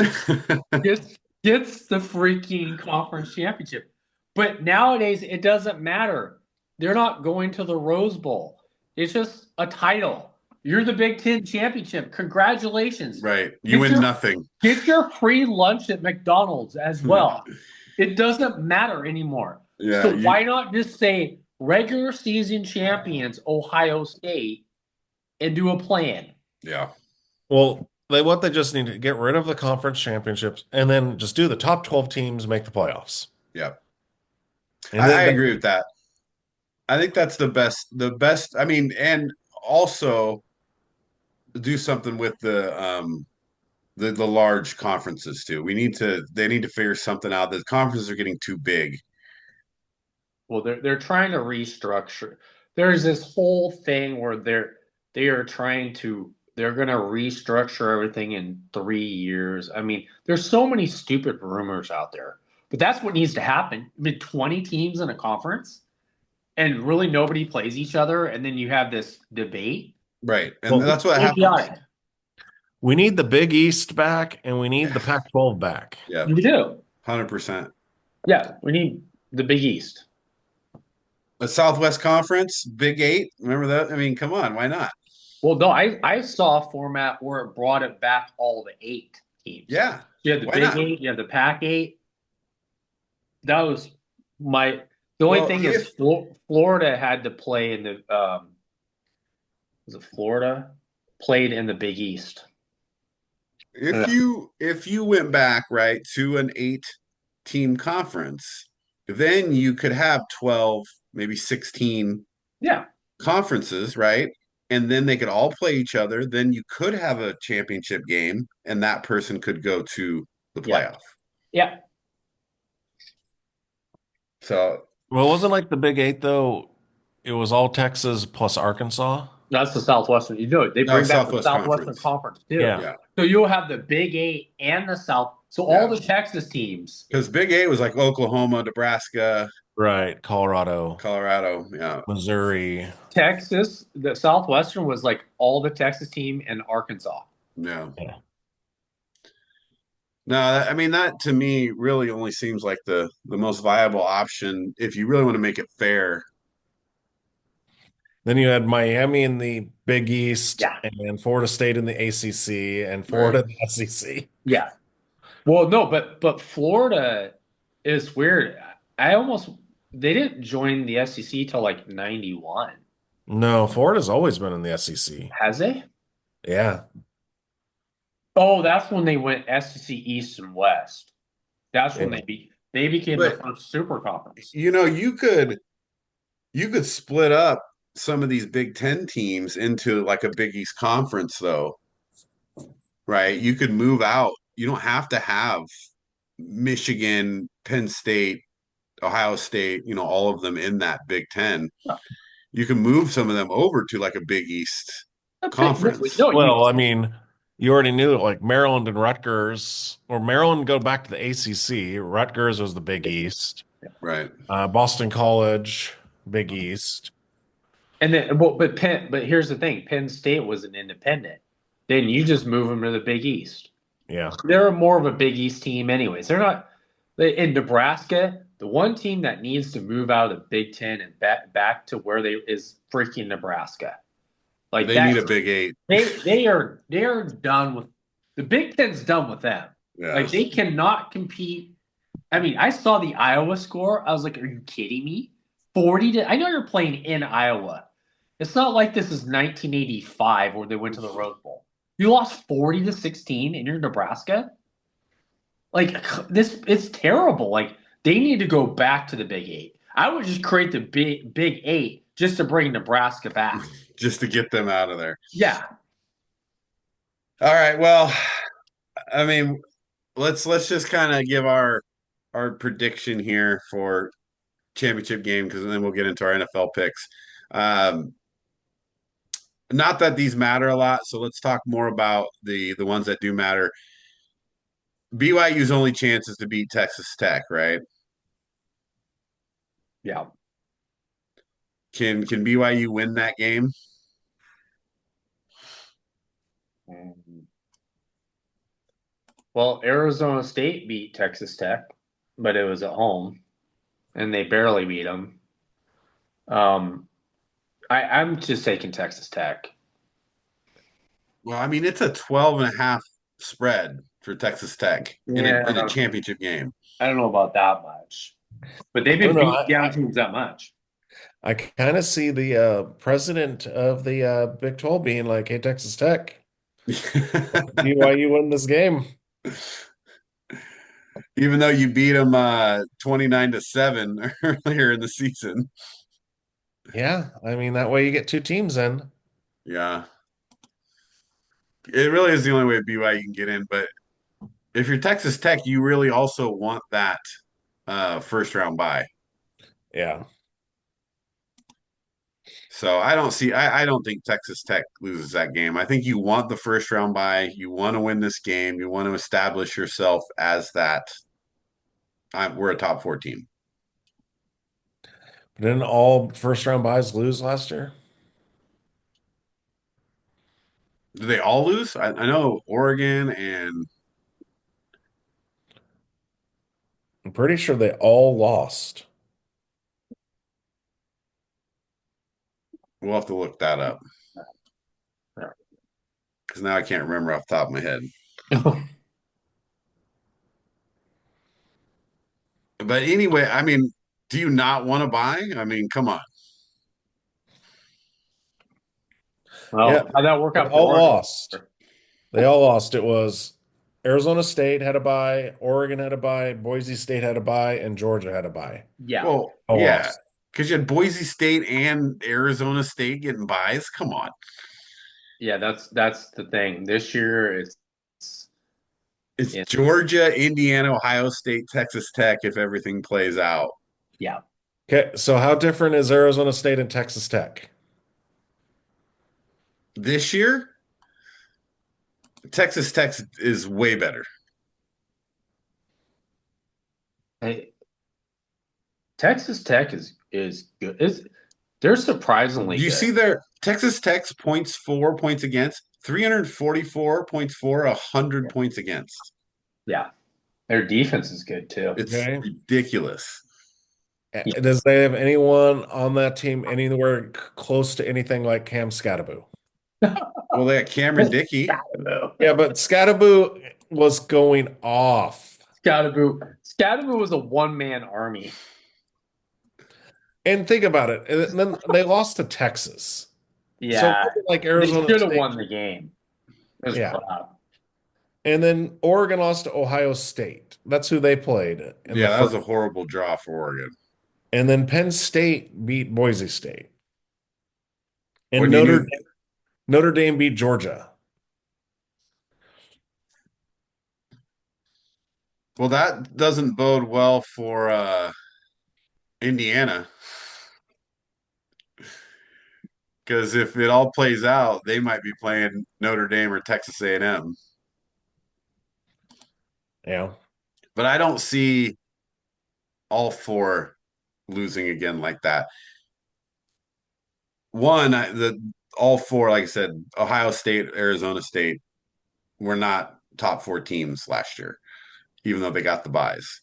gets the freaking conference championship. But nowadays it doesn't matter. They're not going to the Rose Bowl. It's just a title. You're the Big Ten championship. Congratulations. Right. You win nothing. Get your free lunch at McDonald's as well. It doesn't matter anymore. Yeah. So why not just say regular season champions Ohio State and do a plan? Yeah. well, they just need to get rid of the conference championships and then just do the top 12 teams make the playoffs. Yeah. And I agree with that. I think that's the best. I mean, and also do something with the large conferences too. They need to figure something out. The conferences are getting too big. Well, they're trying to restructure. There's this whole thing where they're going to restructure everything in 3 years. I mean, there's so many stupid rumors out there. But that's what needs to happen. I mean, 20 teams in a conference and really nobody plays each other, and then you have this debate. Right. And Well, that's what happens. Idiotic. we need the Big East back, and we need the Pac-12 back. Yeah. You do. 100%. Yeah, we need the Big East. The Southwest Conference, Big Eight. Remember that? I mean, come on, why not? Well, no, I saw a format where it brought it back all the 8 teams. Yeah. You had the Why Big not? 8, you had the Pac 8. That was the only thing is Florida had to play in the was it Florida played in the Big East. If you went back, right, to an 8-team conference, then you could have 12, maybe 16 Yeah. conferences, right? And then they could all play each other. Then you could have a championship game, and that person could go to the Yeah. playoff. Yeah. So Well, it wasn't like the Big Eight though. It was all Texas plus Arkansas. That's the Southwestern. You know, they No, bring back the Southwest Southwestern Conference. Conference too. Yeah. yeah, So you'll have the Big 8 and the South. So all the Texas teams. because Big Eight was like Oklahoma, Nebraska, Right. Colorado, Colorado. Yeah, Missouri. Texas, the Southwestern was like all the Texas team and Arkansas. yeah. Yeah. No, I mean that to me really only seems like the most viable option if you really want to make it fair. Then you had Miami in the Big East, Yeah. and Florida State in the ACC, and Florida in the SEC. Yeah. Well, no, but Florida is weird. They didn't join the SEC till like 91. No, Florida's always been in the SEC. Has they? Yeah. Oh, that's when they went SEC East and West. That's when they became the first super conference. You know, you could split up some of these Big Ten teams into like a Big East conference, though, right? You could move out. You don't have to have Michigan, Penn State, Ohio State, all of them in that Big Ten. No. You can move some of them over to like a Big East conference. Well, I mean, you already knew like Maryland and Rutgers, or Maryland go back to the ACC. Rutgers was the Big East. Right. Boston College, Big East. And then, but here's the thing: Penn State was an independent. Then you just move them to the Big East. Yeah, they're more of a Big East team, anyways. They're not in Nebraska. The one team that needs to move out of the Big Ten and back to where they is freaking Nebraska. Like they need a Big 8. They are done with the Big Ten's done with them. Yeah. Like they cannot compete. I mean, I saw the Iowa score. I was like, "Are you kidding me? 40 to." I know you're playing in Iowa. It's not like this is 1985 where they went to the Rose Bowl. You lost 40-16 and you're Nebraska. Like this, it's terrible. Like they need to go back to the Big 8. I would just create the Big 8 just to bring Nebraska back. Just to get them out of there. Yeah. All right. Well, I mean, let's just kind of give our prediction here for championship game, because then we'll get into our NFL picks. Not that these matter a lot, so let's talk more about the ones that do matter. BYU's only chance is to beat Texas Tech, right? Yeah. Can BYU win that game? Well, Arizona State beat Texas Tech, but it was at home, and they barely beat them. I'm just taking Texas Tech. Well, I mean, it's a 12.5 spread for Texas Tech in a championship game. I don't know about that much, but they've been beating down teams that much. I kind of see the president of the Big 12 being like, "Hey, Texas Tech, BYU win this game." Even though you beat them 29-7 earlier in the season. Yeah, I mean that way you get 2 teams in. Yeah. It really is the only way BYU can get in, but if you're Texas Tech, you really also want that first round bye. Yeah. So I don't think Texas Tech loses that game. I think you want the first round bye. You want to win this game. You want to establish yourself as that we're a top four team. Didn't all first round buys lose last year? Do they all lose? I know Oregon and I'm pretty sure they all lost. we'll have to look that up because now I can't remember off the top of my head. But anyway, I mean, do you not want to buy? I mean, come on. Yeah, Well, how'd that work they out for all Oregon? lost. They all lost. It was Arizona State had a bye, Oregon had a bye, Boise State had a bye, and Georgia had a bye. Yeah. Well, All yeah, lost. because you had Boise State and Arizona State getting buys. Come on. Yeah, that's the thing. This year It's it's Georgia, Indiana, Ohio State, Texas Tech if everything plays out. yeah. Okay, so how different is Arizona State and Texas Tech? This year, Texas Tech is way better. Hey, Texas Tech is good. They're surprisingly Do you good. see their Texas Tech's points for points against? 344 points for, 100 points against. Yeah. Their defense is good too. It's Okay. ridiculous. Yeah. Does they have anyone on that team anywhere close to anything like Cam Skattebo? Well, they got Cameron Dickey. Yeah, but Skattebo was going off. Scatterboo was a one-man army. And think about it. And then they lost to Texas. So Yeah. like They Arizona should have State. won the game. It was Yeah. crap. And then Oregon lost to Ohio State. That's who they played in the Yeah, that was first. a horrible draw for Oregon. And then Penn State beat Boise State. And When you knew, Notre Dame beat Georgia. well, that doesn't bode well for Indiana because if it all plays out, they might be playing Notre Dame or Texas A&M. Yeah. But I don't see all four losing again like that. The all four, like I said, Ohio State, Arizona State, were not top four teams last year, even though they got the buys.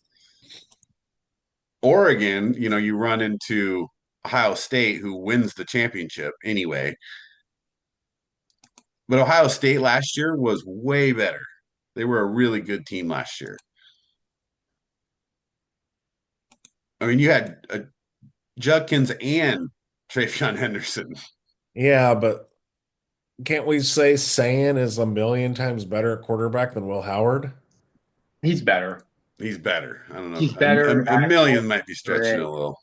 Oregon, you run into Ohio State, who wins the championship anyway. But Ohio State last year was way better. They were a really good team last year. I mean, you had Judkins and Travion Henderson. Yeah, but can't we say San is a million times better at quarterback than Will Howard? He's better. He's better. I don't know. He's better. A million might be stretching Accurate. a little.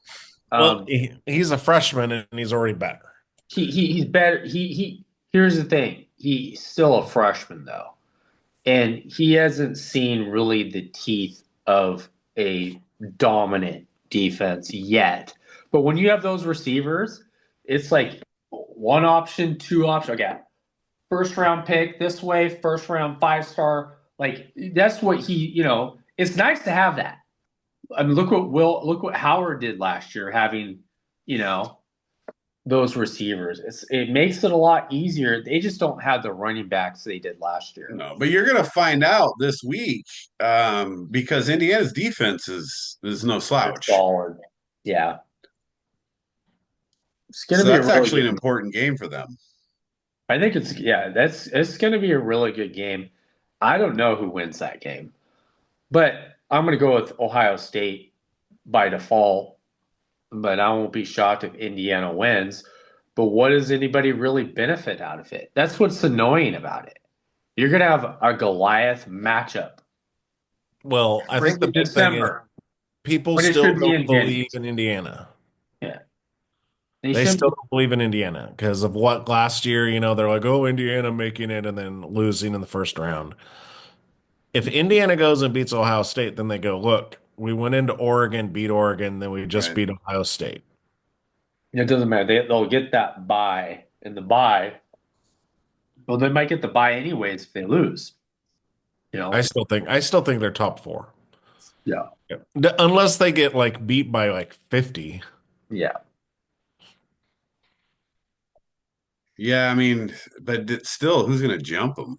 Well, he's a freshman and he's already better. He's better. Here's the thing. He's still a freshman though, and he hasn't seen really the teeth of a dominant defense yet. But when you have those receivers, it's like one option, two options. Okay, first round pick this way, first round 5-star. Like that's what it's nice to have that. I mean, look what Howard did last year, having, you know, those receivers. It makes it a lot easier. They just don't have the running backs they did last year. No, but you're going to find out this week because Indiana's defense is no They're slouch. solid. Yeah. It's gonna So be a that's really actually an good important game for them. I think it's gonna be a really good game. I don't know who wins that game, but I'm gonna go with Ohio State by default. But I won't be shocked if Indiana wins. But what does anybody really benefit out of it? That's what's annoying about it. You're gonna have a Goliath matchup. Well, I think the Freaking big thing is December people when it still should be don't in believe January. in Indiana. Yeah, They still don't believe in Indiana because of what last year, they're like, oh, Indiana making it and then losing in the first round. If Indiana goes and beats Ohio State, then they go, look, we went into Oregon, beat Oregon, then we just Right. beat Ohio State. It doesn't matter. They'll get that bye, and the bye. Well, they might get the bye anyways if they lose. I still think they're top four. Yeah. Unless they get like beat by like 50. Yeah. Yeah, I mean, but still, who's going to jump them?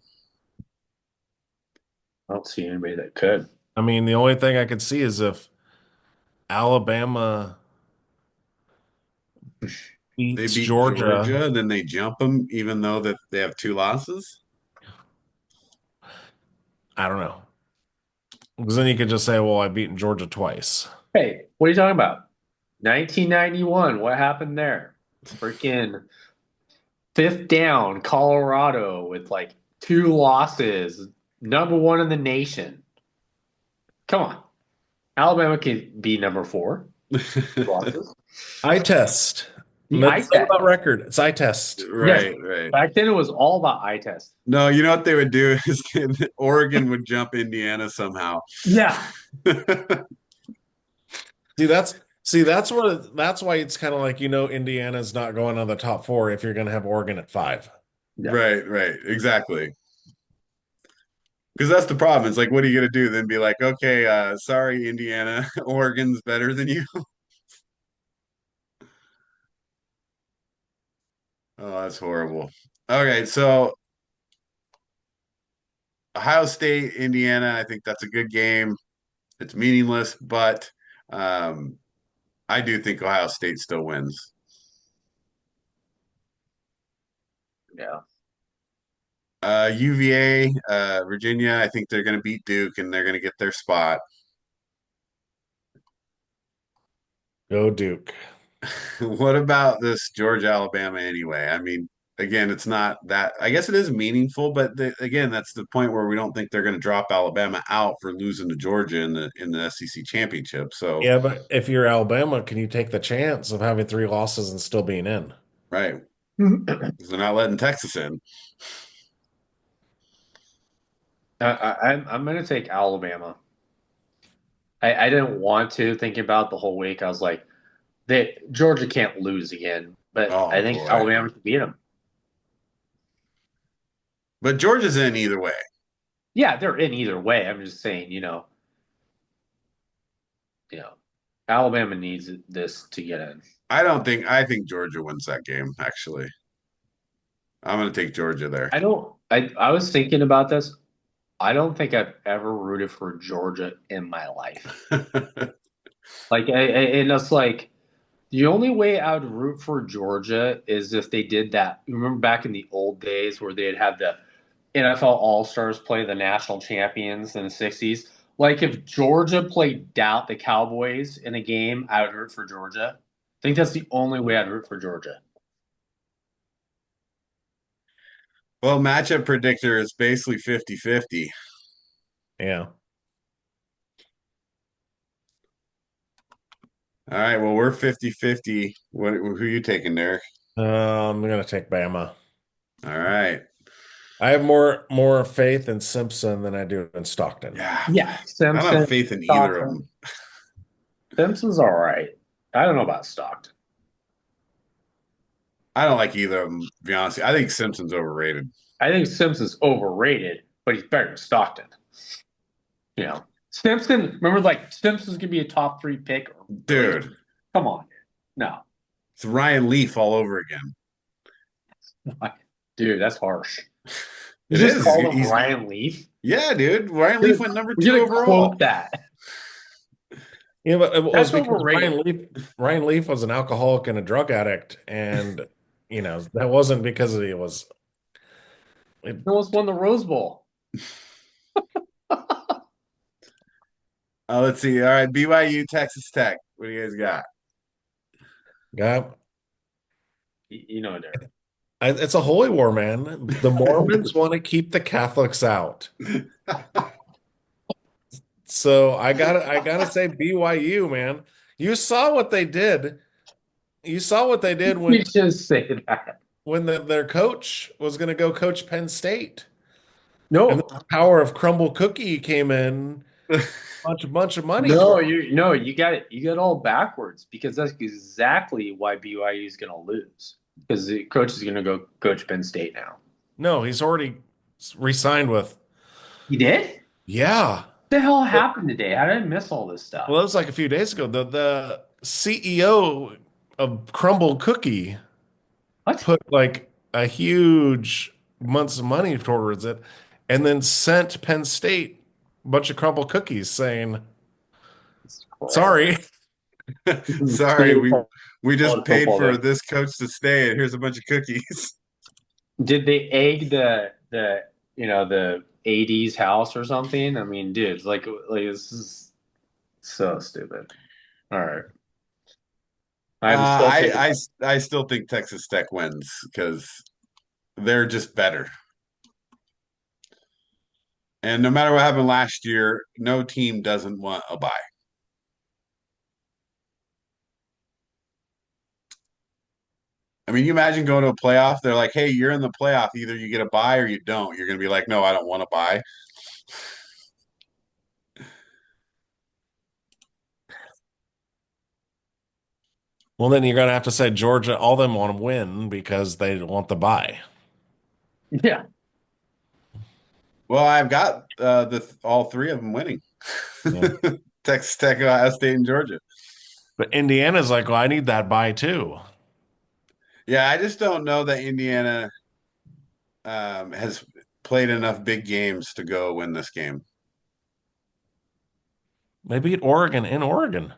I don't see anybody that could. I mean, the only thing I could see is if Alabama They beats beat Georgia. Georgia, and then they jump them, even though that they have two losses. I don't know. Because then you could just say, well, I've beaten Georgia twice. Hey, what are you talking about? 1991. What happened there? Freaking fifth down, Colorado with like two losses, number one in the nation. Come on. Alabama can be number four. Losses. Eye test. The eye It's not test. about record. It's eye test. Yes. Right, right. Back then it was all about eye test. No, you know what they would do is Oregon would jump Indiana somehow. Yeah. That's why it's kind of like, Indiana's not going on the top four if you're going to have Oregon at 5. Yeah. Right, right, exactly. Because that's the problem. It's like, what are you gonna do? Then be like, okay, sorry, Indiana, Oregon's better than you. Oh, that's horrible. Okay, so Ohio State, Indiana, I think that's a good game. It's meaningless, but um, I do think Ohio State still wins. Yeah. UVA, Virginia, I think they're going to beat Duke and they're going to get their spot. Go Duke. What about this Georgia, Alabama anyway? I mean, again, it's not that, I guess it is meaningful, but again, that's the point where we don't think they're going to drop Alabama out for losing to Georgia in the SEC championship. So, Yeah, but if you're Alabama, can you take the chance of having 3 losses and still being in? right, 'cause they're not letting Texas in. I'm going to take Alabama. I didn't want to think about the whole week. I was like, Georgia can't lose again, but I Oh think boy. Alabama can beat them. But Georgia's in either way. Yeah, they're in either way. I'm just saying, Alabama needs this to get in. I think Georgia wins that game, actually. I'm going to take Georgia there. I was thinking about this. I don't think I've ever rooted for Georgia in my life. And it's like the only way I would root for Georgia is if they did that. Remember back in the old days where they'd have the NFL All-Stars play the national champions in the 60s? Like if Georgia played doubt the Cowboys in a game, I would root for Georgia. I think that's the only way I'd root for Georgia. Well, matchup predictor is basically 50-50. Yeah. All right, well, we're 50-50. Who are you taking, Derek? I'm gonna take Bama. All right. I have more faith in Simpson than I do in Stockton. Yeah. Yeah, I don't Simpson. have faith in either of them. Simpson's all right. I don't know about Stockton. I don't like either of them, to be honest. I think Simpson's overrated. I think Simpson's overrated, but he's better than Stockton. Simpson. Remember, like Simpson's gonna be a top 3 pick. Dude, Come on, no, it's Ryan Leaf all over again. dude, that's harsh. You It just is. called him Ryan Leaf. Yeah, dude. Ryan Leaf went number 2 We're gonna overall. quote that. Yeah, but it was That's because overrated. Ryan Leaf was an alcoholic and a drug addict, and that wasn't because he was. He almost won the Rose Bowl. Let's see. All right, BYU, Texas Tech. What do you guys got? Yeah, Derek. it's a holy war, man. The Mormons want to keep the Catholics out. So I gotta say BYU, man. You saw what they did. You saw what they did You just say that. when their coach was going to go coach Penn State. No, And the power of Crumble Cookie came in, bunch of money. you got it. You got it all backwards because that's exactly why BYU is going to lose because the coach is going to go coach Penn State now. No, he's already re-signed with. He did? Yeah. The hell Well, happened today? How did I miss all this stuff? well, it was like a few days ago. The CEO of Crumble Cookie What? put like a huge months of money towards it, and then sent Penn State a bunch of Crumble cookies saying, It's crap. "Sorry." Sorry, we just College paid football for there. this coach to stay, and here's a bunch of cookies. Did they egg the AD's house or something? I mean, dude, like this is so stupid. All right. I'm still taking I still think Texas Tech wins because they're just better. And no matter what happened last year, no team doesn't want a bye. I mean, you imagine going to a playoff. They're like, "Hey, you're in the playoff. Either you get a bye or you don't." You're going to be like, "No, I don't want a bye." Well, then you're gonna have to say Georgia, all them want to win because they want the bye. yeah. Well, I've got the all three of them winning. Yeah. Texas Tech, Ohio State, and Georgia. But Indiana's like, well, I need that bye too. Yeah, I just don't know that Indiana has played enough big games to go win this game. They beat Oregon in Oregon.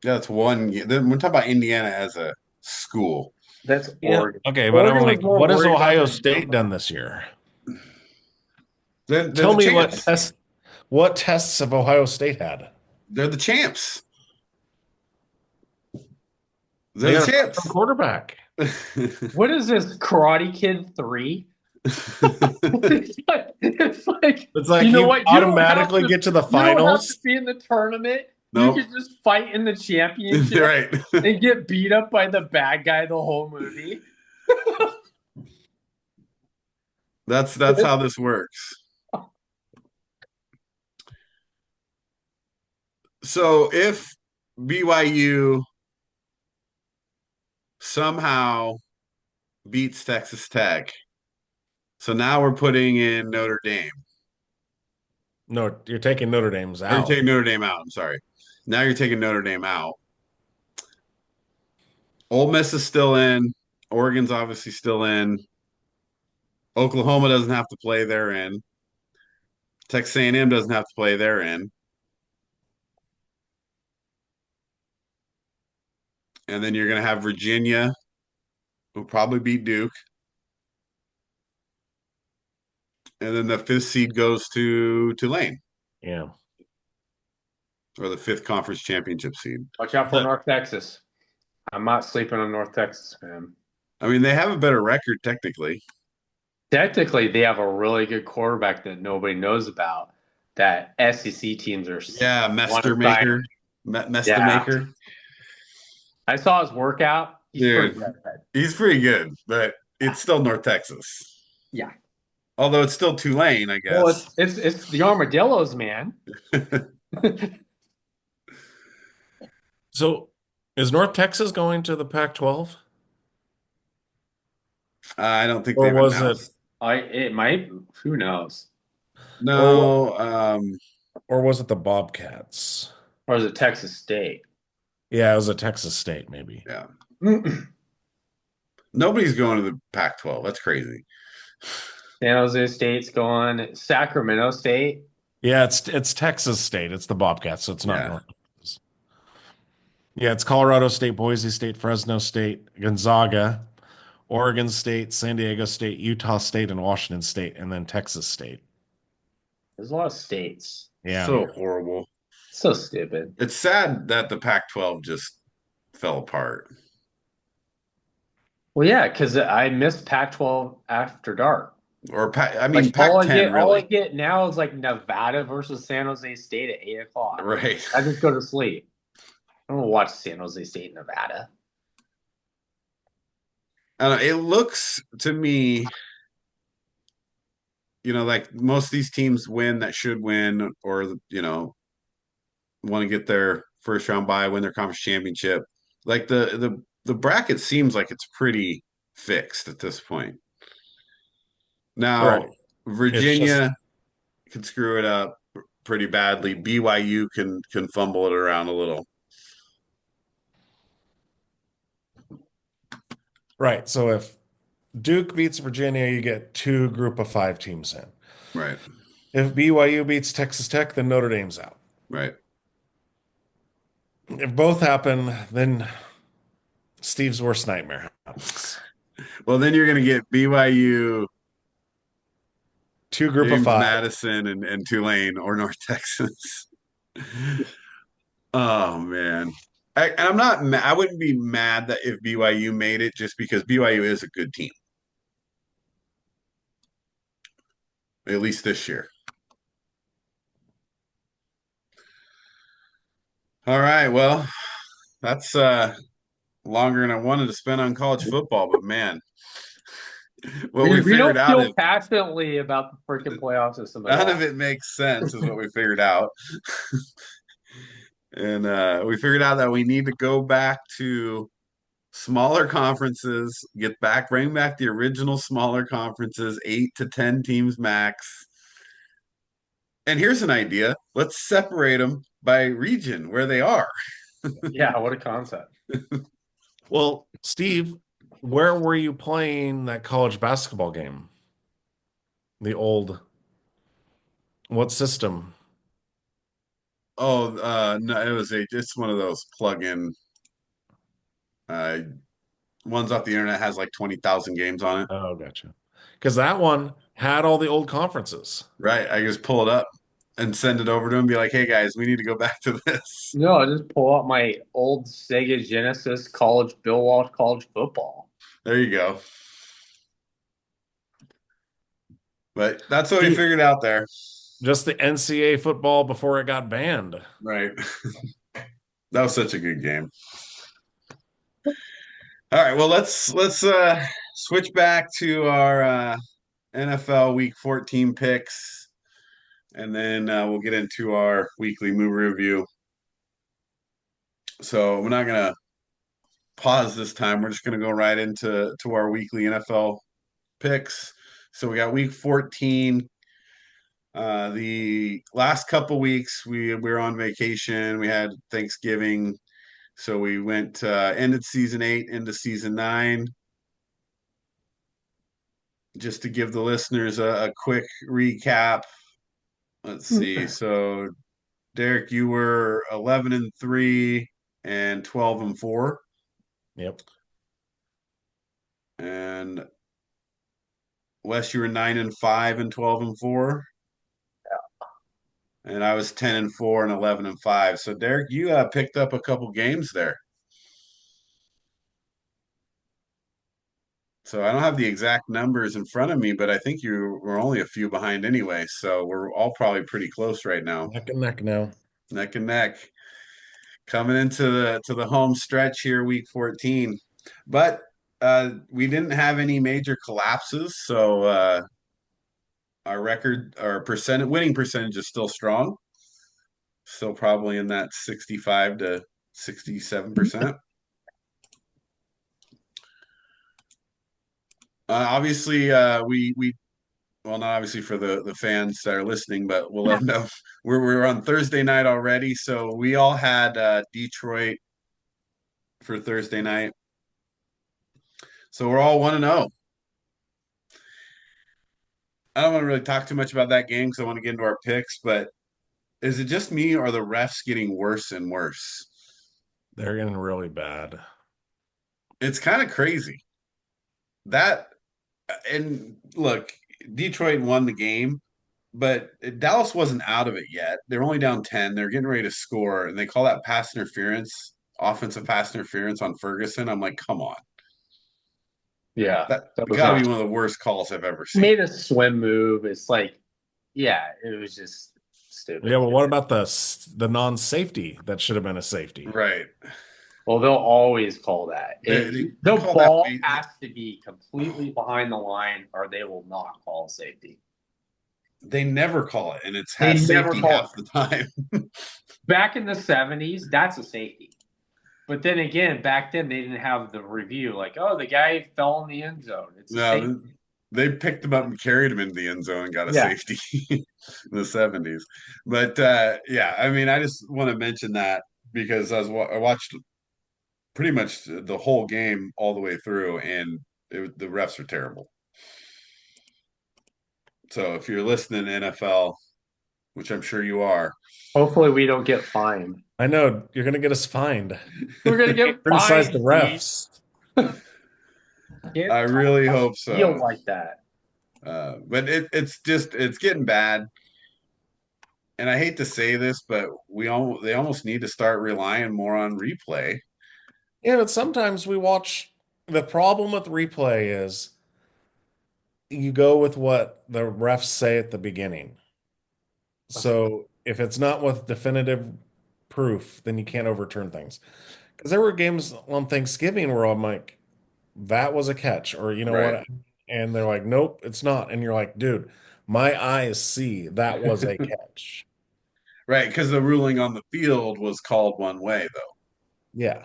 Yeah, that's one. We're talking about Indiana as a school. That's Yeah. Oregon. Okay, but I'm Oregon was like, more what has worried about Ohio their State number. done this year? They're Tell the me champs. what tests have Ohio State had? They're the champs. They They're the got a freshman champs. quarterback. What is this, Karate Kid 3? It's like, It's like you know you what? automatically get to the You don't have to finals. be in the tournament. You Nope. can just fight in the championship Right. and get beat up by the bad guy the whole movie. That's how this works. So if BYU somehow beats Texas Tech, so now we're putting in Notre Dame. No, you're taking Notre Dame's Or you're out. taking Notre Dame out. I'm sorry. Now you're taking Notre Dame out. Ole Miss is still in. Oregon's obviously still in. Oklahoma doesn't have to play. They're in. Texas A&M doesn't have to play. They're in. And then you're going to have Virginia, who'll probably beat Duke. And then the fifth seed goes to Tulane, Yeah. or the fifth conference championship seed. Watch out for The- North Texas. I'm not sleeping on North Texas, man. I mean, they have a better record technically. Technically, they have a really good quarterback that nobody knows about. That SEC teams are Yeah, want to Mester sign. Maker, Mester Yeah, Maker, I saw his workout. He's pretty dude. good. He's pretty good, but it's still North Texas. Yeah. Although it's still Tulane, I Well, guess. it's the armadillos, man. So is North Texas going to the Pac-12? I don't think Or they've was it announced. It might. Who knows? or No, or was it the Bobcats? Or is it Texas State? Yeah, it was a Texas State, maybe. yeah. San Nobody's going to the Pac-12. That's crazy. Jose State's going. Sacramento State. Yeah, it's Texas State. It's the Bobcats, so it's not Yeah. North Texas. Yeah, it's Colorado State, Boise State, Fresno State, Gonzaga, Oregon State, San Diego State, Utah State, and Washington State, and then Texas State. There's a lot of states. Yeah. So horrible. So stupid. It's sad that the Pac-12 just fell apart. Well, yeah, because I missed Pac-12 after dark. Or I mean, Like all I Pac-10 get, all I really. get now is like Nevada versus San Jose State at 8 o'clock. Right. I just go to sleep. I don't watch San Jose State, Nevada. I don't know, it looks to me, like most of these teams win that should win, or want to get their first round bye, win their conference championship. Like the bracket seems like it's pretty fixed at this point. Now, Right. It's just Virginia could screw it up. pretty badly. BYU can fumble it around a little. Right. So if Duke beats Virginia, you get 2 group of 5 teams in. Right. If BYU beats Texas Tech, then Notre Dame's out. Right. If both happen, then Steve's worst nightmare happens. Well, then you're going to get BYU, 2 group of James 5. Madison, and Tulane or North Texas. Oh man. And I'm not I wouldn't be mad that if BYU made it just because BYU is a good team. At least this year. All right, well, that's longer than I wanted to spend on college football, but man, what we We figured don't out feel is passionately about the freaking playoff system at none all. of it makes sense, is what we figured out. And we figured out that we need to go back to smaller conferences, bring back the original smaller conferences, 8 to 10 teams max. And here's an idea. Let's separate them by region where they are. Yeah, what a concept. Well, Steve, where were you playing that college basketball game? The old, what system? Oh, no, it's one of those plug-in uh ones off the internet, has like 20,000 games on it. Oh, gotcha. Because that one had all the old conferences. Right. I just pull it up and send it over to them and be like, hey guys, we need to go back to this. No, I just pull out my old Sega Genesis college Bill Walsh college football. There you go. But that's what we figured out there. Just the NCAA football before it got banned. Right. That was such a good game. All right, well let's switch back to our NFL Week 14 picks, and then we'll get into our weekly movie review. So we're not gonna pause this time. We're just gonna go right into our weekly NFL picks. So we got Week 14. The last couple weeks we were on vacation. We had Thanksgiving, so we went ended season 8 into season 9. Just to give the listeners a quick recap. Let's see. So Derek, you were 11-3 and 12-4. Yep. And Wes, you were 9-5 and 12-4. And I was 10-4 and 11-5. So Derek, you picked up a couple games there. So I don't have the exact numbers in front of me, but I think you were only a few behind anyway. So we're all probably pretty close right now. Neck and neck now. Neck and neck. Coming into the home stretch here, week 14. But we didn't have any major collapses, so our winning percentage is still strong. Still probably in that 65 to 67%. Obviously, we well, not obviously for the fans that are listening, but we'll let them know we're on Thursday night already. So we all had Detroit for Thursday night. So we're all 1-0. I don't want to really talk too much about that game because I want to get into our picks, but is it just me or are the refs getting worse and worse? They're getting really bad. It's kind of crazy. That, and look, Detroit won the game, but Dallas wasn't out of it yet. They're only down 10. They're getting ready to score, and they call that pass interference, offensive pass interference on Ferguson. I'm like, come on. Yeah, That that was got to be not. one of the worst calls I've ever seen. Made a swim move. It's like, yeah, it was just stupid. Yeah, but what about the non-safety that should have been a safety? Right. Well, they'll always call that. They The call ball that- has to be completely behind the line, or they will not call safety. They never call it, and it's They has never safety call half it. the time. Back in the 70s, that's a safety. But then again, back then they didn't have the review like, oh, the guy fell in the end zone. It's a No, safety. they picked him up and carried him into the end zone and got a Yeah. safety in the 70s. But yeah, I mean, I just want to mention that because I watched pretty much the whole game all the way through, and the refs are terrible. So if you're listening to NFL, which I'm sure you are, Hopefully we don't get fined. I know you're gonna get us fined. We're gonna get Criticize the fined, Steve. refs. I really hope Feel so. like that. But it's getting bad. And I hate to say this, but they almost need to start relying more on replay. Yeah, but sometimes we watch. The problem with replay is you go with what the refs say at the beginning. So if it's not with definitive proof, then you can't overturn things. Because there were games on Thanksgiving where I'm like, that was a catch, or you know Right. what? And they're like, nope, it's not. And you're like, dude, my eyes see that was a catch. Right, because the ruling on the field was called one way, though. Yeah.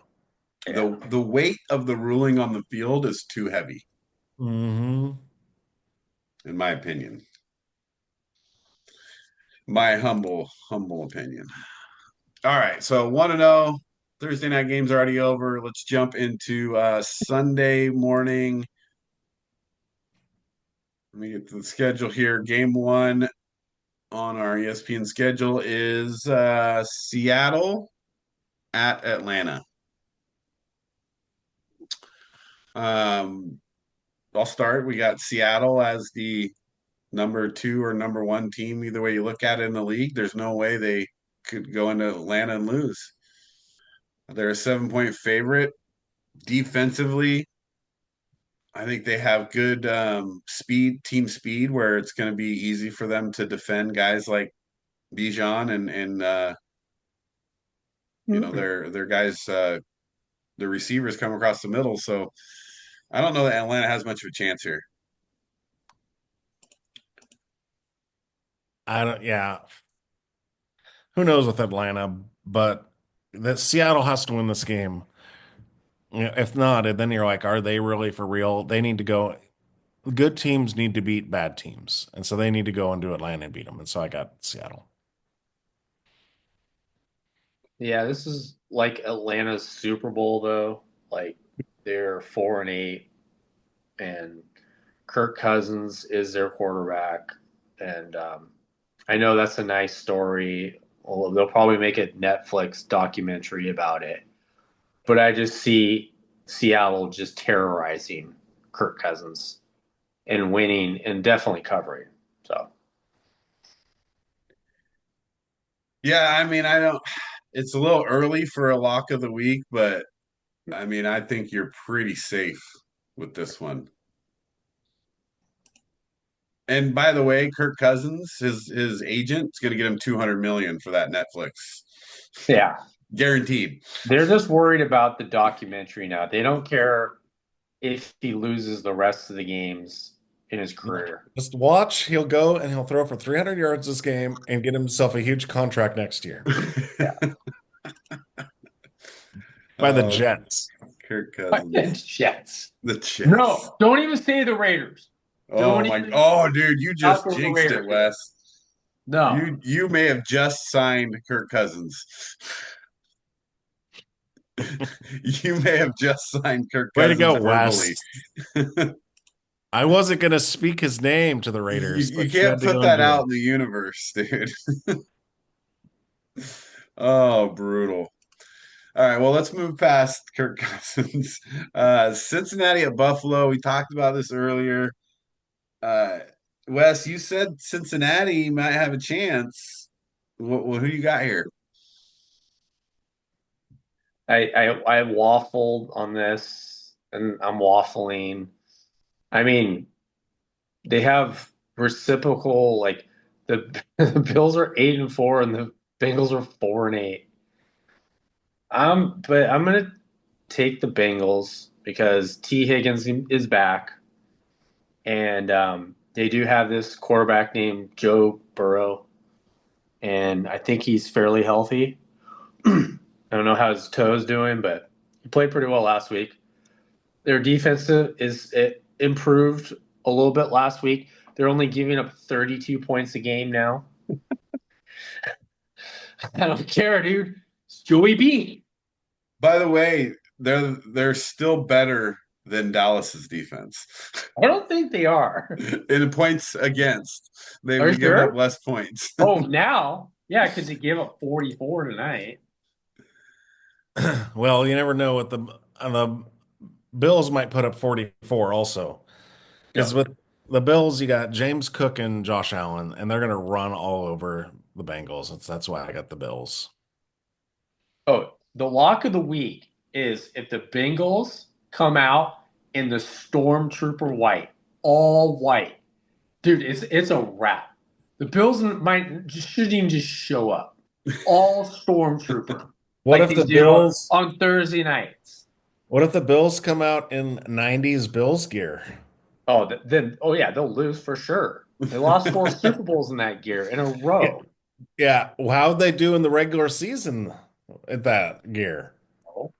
The weight of the ruling on the field is too heavy, Hmm. in my opinion. My humble opinion. All right, so 1-0. Thursday night game's already over. Let's jump into Sunday morning. Let me get to the schedule here. Game one on our ESPN schedule is Seattle at Atlanta. Um, I'll start. We got Seattle as the number 2 or number 1 team, either way you look at it in the league. There's no way they could go into Atlanta and lose. They're a 7-point favorite. Defensively, I think they have good team speed, where it's going to be easy for them to defend guys like Bijan and their guys, the receivers come across the middle. So I don't know that Atlanta has much of a chance here. I don't, yeah. Who knows with Atlanta, but that Seattle has to win this game. Yeah, if not, then you're like, are they really for real? They need to go. Good teams need to beat bad teams, and so they need to go into Atlanta and beat them. And so I got Seattle. Yeah, this is like Atlanta's Super Bowl though. Like they're 4-8, and Kirk Cousins is their quarterback. And I know that's a nice story. Well, they'll probably make a Netflix documentary about it. But I just see Seattle just terrorizing Kirk Cousins and winning and definitely covering. So Yeah, I mean, I don't. It's a little early for a lock of the week, but I mean, I think you're pretty safe with this one. And by the way, Kirk Cousins, his agent is going to get him 200 million for that Netflix, yeah, guaranteed. they're just worried about the documentary now. They don't care if he loses the rest of the games in his career. Just watch. He'll go and he'll throw for 300 yards this game and get himself a huge contract next year Yeah. by the Oh, Jets. Kirk The Cousins, Jets. the Jets. No, don't even say the Raiders. Oh my! Oh, dude, you just Out the jinxed it, Raiders. Wes. No. You may have just signed Kirk Cousins. You may have just signed Kirk Way to Cousins go, verbally. Wes. I wasn't going to speak his name to the You, Raiders, you but you can't had to put go and that do out it. in the universe, dude. Oh, brutal. All right, well, let's move past Kirk Cousins. Cincinnati at Buffalo. We talked about this earlier. Uh, Wes, you said Cincinnati might have a chance. Who you got here? I waffled on this and I'm waffling. I mean, they have reciprocal like the Bills are 8-4 and the Bengals are 4-8. But I'm gonna take the Bengals because T. Higgins is back, and they do have this quarterback named Joe Burrow, and I think he's fairly healthy. I don't know how his toe's doing, but he played pretty well last week. Their defense is improved a little bit last week. They're only giving up 32 points a game now. I don't care, dude. It's Joey B. By the way, they're still better than Dallas's defense. I don't think they are. In points against, they've Are you been giving sure? up less points. Oh, now? Yeah, because he gave up 44 tonight. Well, you never know what the Bills might put up 44 also. Because Yeah. with the Bills, you got James Cook and Josh Allen, and they're going to run all over the Bengals. That's why I got the Bills. Oh, the lock of the week is if the Bengals come out in the Stormtrooper white, all white. Dude, it's a wrap. The Bills shouldn't even just show up. All Stormtrooper. What like if they the do Bills? on Thursday nights. What if the Bills come out in 90s Bills gear? Oh, then yeah, they'll lose for sure. They lost 4 Super Bowls in that gear in a Yeah, row. yeah. Well, how'd they do in the regular season at that gear? Oh,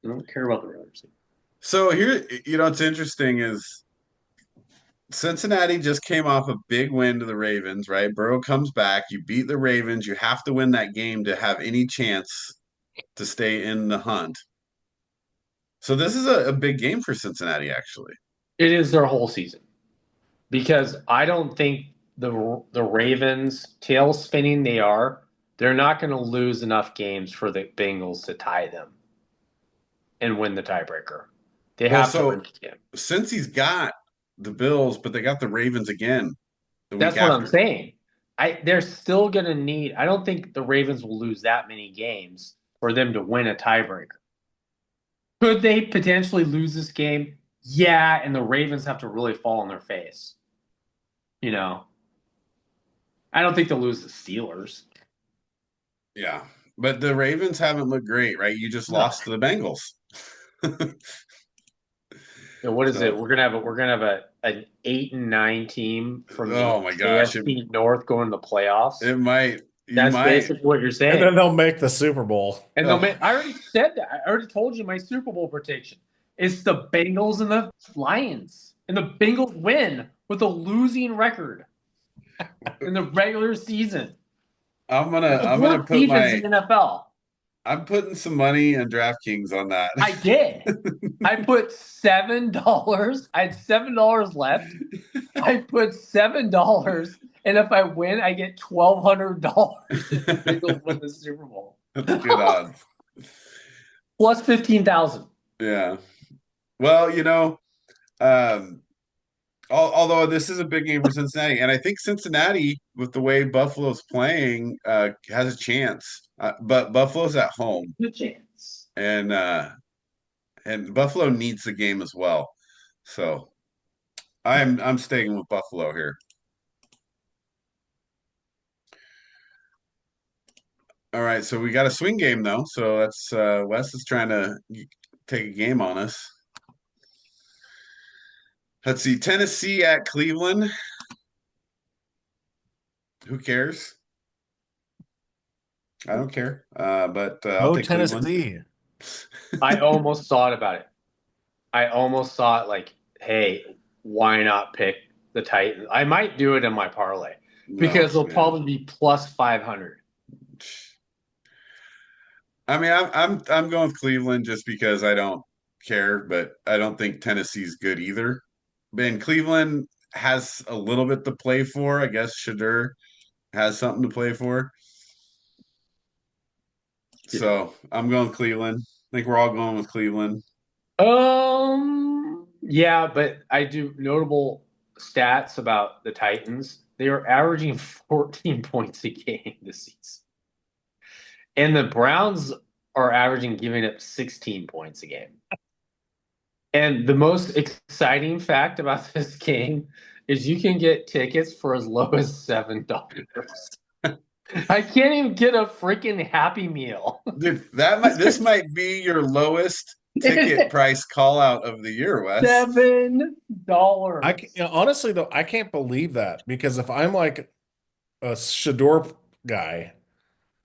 I don't care about the regular season. So here, what's interesting is Cincinnati just came off a big win to the Ravens, right? Burrow comes back. You beat the Ravens. You have to win that game to have any chance to stay in the hunt. So this is a big game for Cincinnati, actually. It is their whole season because I don't think the Ravens tail spinning they're not going to lose enough games for the Bengals to tie them and win the tiebreaker. They Well, have to win so the game. since he's got the Bills, but they got the Ravens again the week That's what I'm after. saying. They're still going to need. I don't think the Ravens will lose that many games for them to win a tiebreaker. Could they potentially lose this game? Yeah, and the Ravens have to really fall on their face. I don't think they'll lose the Steelers. Yeah, but the Ravens haven't looked great, right? You just No. lost to the Bengals. What is it? So, We're gonna have an 8-9 team from the oh my gosh, AFC North going to the playoffs. it might. You That's might. basically what you're And saying. then they'll make the Super Bowl. And Oh. I already said that. I already told you my Super Bowl prediction. It's the Bengals and the Lions, and the Bengals win with a losing record in the regular season. I'm The gonna worst put defense in the NFL. I'm putting some money in DraftKings on that. I did. I put $7. I had $7 left. I put $7, and if I win, I get $1,200 if the Bengals win the Super Bowl. That's good odds. Plus 15,000. Yeah. Well, although this is a big game for Cincinnati, and I think Cincinnati, with the way Buffalo's playing, has a chance. But Buffalo's at home, Good chance. and Buffalo needs the game as well. So I'm staying with Buffalo here. All right, so we got a swing game though. So that's Wes is trying to take a game on us. Let's see, Tennessee at Cleveland. Who cares? I don't care. But I'll Oh, take Cleveland. Tennessee. I almost thought about it. I almost thought, like, hey, why not pick the Titans? I might do it in my parlay because they'll probably be plus 500. I mean, I'm going with Cleveland just because I don't care, but I don't think Tennessee's good either. And Cleveland has a little bit to play for. I guess Shadur has something to play for. So I'm going Cleveland. I think we're all going with Cleveland. Yeah, but I do notable stats about the Titans. They are averaging 14 points a game this season. And the Browns are averaging giving up 16 points a game. And the most exciting fact about this game is you can get tickets for as low as $7. I can't even get a freaking Happy Meal. Dude, this might be your lowest ticket price call out of the year, Wes. $7. Honestly, though, I can't believe that because if I'm like a Shador guy,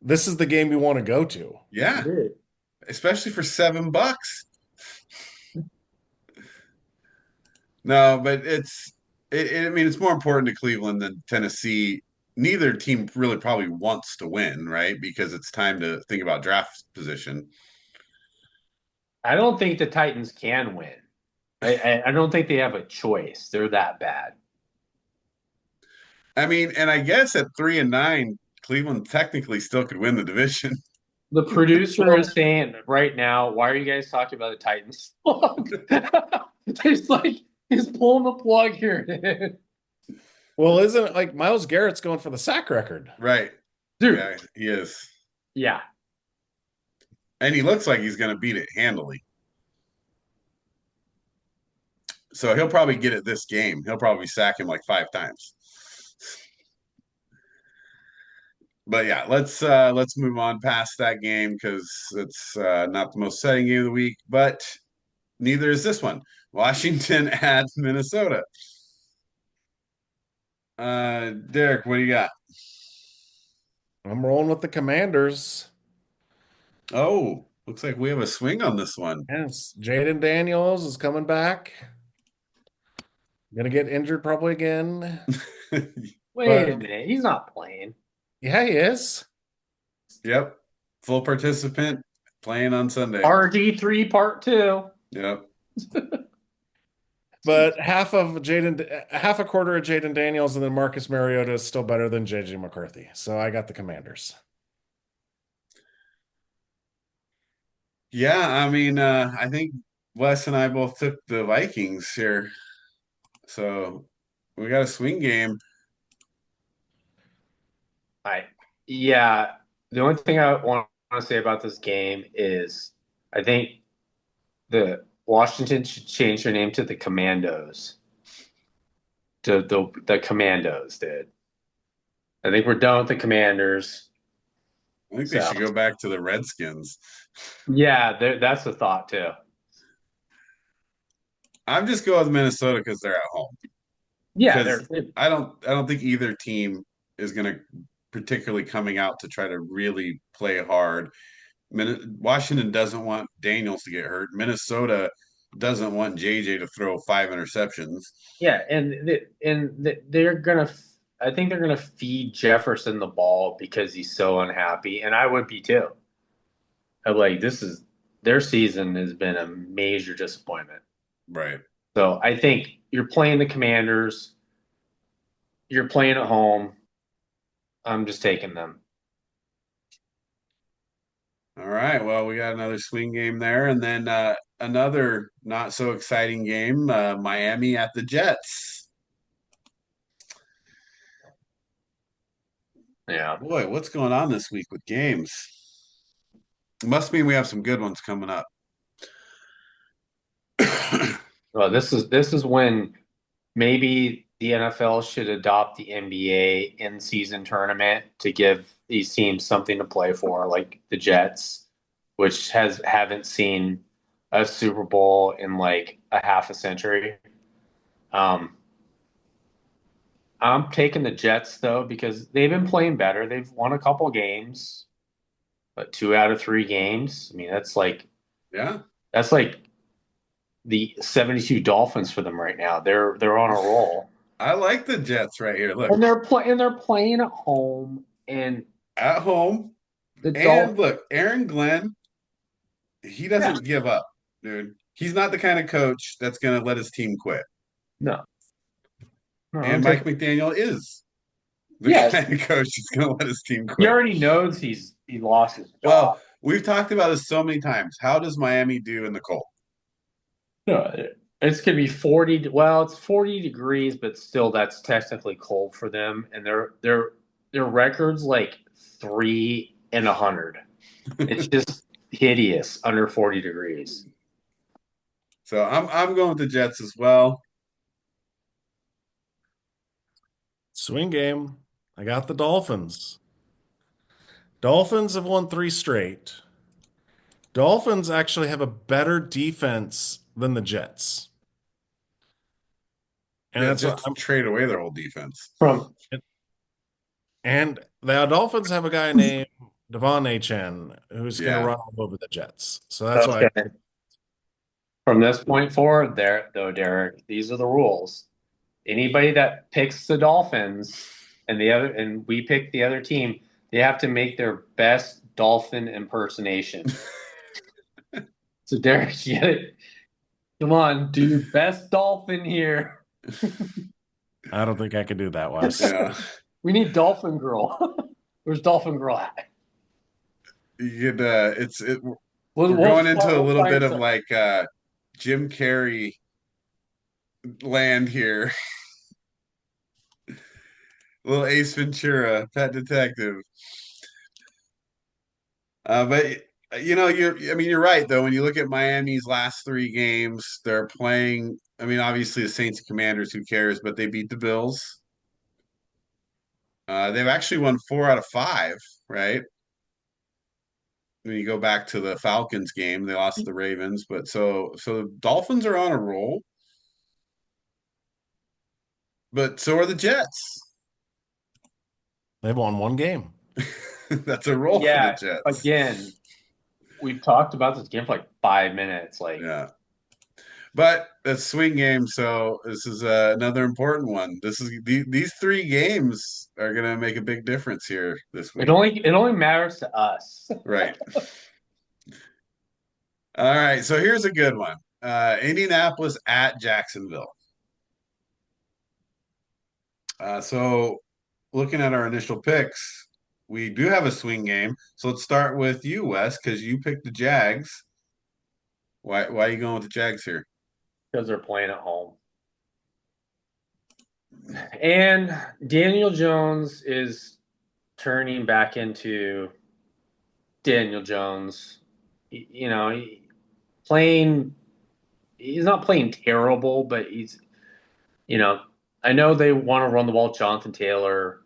this is the game you want to go to. Yeah, especially for $7. No, but I mean, it's more important to Cleveland than Tennessee. Neither team really probably wants to win, right? Because it's time to think about draft position. I don't think the Titans can win. I don't think they have a choice. They're that bad. I mean, and I guess at 3-9, Cleveland technically still could win the division. The producer is saying right now, why are you guys talking about the Titans? It's like he's pulling the plug here. Well, isn't it like Myles Garrett's going for the sack record? Right. Dude. Yeah, he is. Yeah. And he looks like he's going to beat it handily. So he'll probably get it this game. He'll probably sack him like 5 times. But yeah, let's move on past that game because it's not the most exciting game of the week. But neither is this one. Washington at Minnesota. Derek, what do you got? I'm rolling with the Commanders. Oh, looks like we have a swing on this one. Yes, Jaden Daniels is coming back. Gonna get injured probably again. Wait a minute. He's not playing. Yeah, he is. Yep. Full participant playing on Sunday. RG3 Part 2. Yep. But half a quarter of Jaden Daniels and then Marcus Mariota is still better than JJ McCarthy. So I got the Commanders. Yeah, I mean, I think Wes and I both took the Vikings here. So we got a swing game. Yeah. The only thing I want to say about this game is I think the Washington should change their name to the Commandos. To the Commandos did. I think we're done with the Commanders. I think they should go back to the Redskins. Yeah, that's the thought too. I'm just going with Minnesota because they're at home. Yeah, I don't think either team is going to particularly coming out to try to really play hard. Washington doesn't want Daniels to get hurt. Minnesota doesn't want JJ to throw 5 interceptions. yeah, they're gonna. I think they're gonna feed Jefferson the ball because he's so unhappy, and I would be too. I'm like, their season has been a major disappointment. Right. So I think you're playing the Commanders. You're playing at home. I'm just taking them. All right. Well, we got another swing game there, and then another not so exciting game, Miami at the Jets. Yeah. Boy, what's going on this week with games? It must mean we have some good ones coming up. Well, this is when maybe the NFL should adopt the NBA in-season tournament to give these teams something to play for, like the Jets, which haven't seen a Super Bowl in like a half a century. Um, I'm taking the Jets though because they've been playing better. They've won a couple games, but 2 out of 3 games. I mean, Yeah. that's like the 72 Dolphins for them right now. They're on a roll. I like the Jets right here. Look, And they're playing at home and at home. And look, Aaron Glenn, he doesn't give up, dude. He's not the kind of coach that's going to let his team quit. No. And Mike McDaniel is the kind of coach that's going to let his team quit. He already knows he lost his job. Well, we've talked about this so many times. How does Miami do in the cold? No, it's gonna be 40. Well, it's 40 degrees, but still, that's technically cold for them. And their record's like 3-100. It's just hideous under 40 degrees. So I'm going with the Jets as well. Swing game. I got the Dolphins. Dolphins have won 3 straight. Dolphins actually have a better defense than the Jets. And that's Jets trade away their whole defense. And the Dolphins have a guy named Devon Achane who's going to run all over the Jets. So that's why. From this point forward, there though, Derek, these are the rules. Anybody that picks the Dolphins and we pick the other team, they have to make their best dolphin impersonation. So Derek, you get it. Come on, do your best dolphin here. I don't think I could do that, Wes. Yeah. We need Dolphin Girl. Where's Dolphin Girl at? You could, We'll, we're we'll, going into a we'll little find bit of some. like Jim Carrey land here. Little Ace Ventura, Pet Detective. But I mean, you're right though. When you look at Miami's last three games, they're playing. I mean, obviously the Saints and Commanders, who cares? But they beat the Bills. They've actually won 4 out of 5, right? When you go back to the Falcons game, they lost to the Ravens, but so the Dolphins are on a roll, but so are the Jets. They've won one game. That's a roll for the Yeah, Jets. again, we've talked about this game for like 5 minutes. Like, Yeah. But it's swing game, so this is another important one. These 3 games are going to make a big difference here this week. it only matters to us. Right. All right. So here's a good one. Indianapolis at Jacksonville. So looking at our initial picks, we do have a swing game. So let's start with you, Wes, because you picked the Jags. Why are you going with the Jags here? Because they're playing at home. And Daniel Jones is turning back into Daniel Jones. You know, playing, he's not playing terrible, but you know, I know they want to run the ball. Jonathan Taylor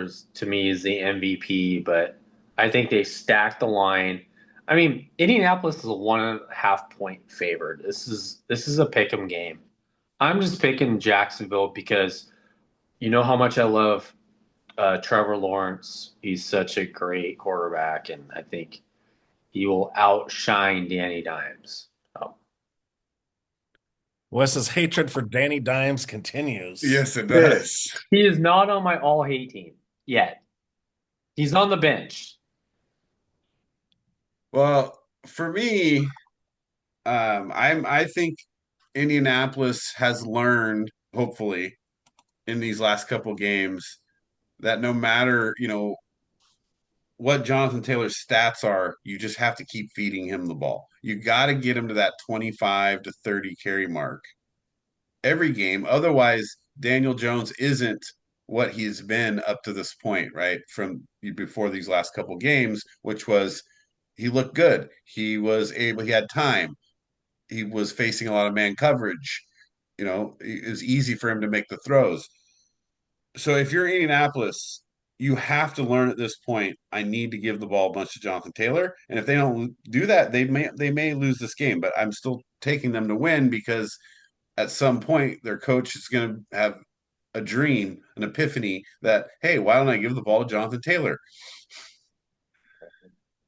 is, to me, is the MVP, but I think they stacked the line. I mean, Indianapolis is a 1.5 point favorite. This is a pick 'em game. I'm just picking Jacksonville because you know how much I love Trevor Lawrence. He's such a great quarterback, and I think he will outshine Danny Dimes. Oh, Wes's hatred for Danny Dimes continues. Yes, it does. he is not on my all hate team yet. He's on the bench. Well, for me, I think Indianapolis has learned, hopefully, in these last couple games that no matter, what Jonathan Taylor's stats are, you just have to keep feeding him the ball. You got to get him to that 25 to 30 carry mark every game. Otherwise, Daniel Jones isn't what he's been up to this point, right? From before these last couple games, which was he looked good. He had time. He was facing a lot of man coverage. It was easy for him to make the throws. So if you're Indianapolis, you have to learn at this point. I need to give the ball a bunch to Jonathan Taylor, and if they don't do that, they may lose this game. But I'm still taking them to win because at some point their coach is going to have a dream, an epiphany that hey, why don't I give the ball to Jonathan Taylor?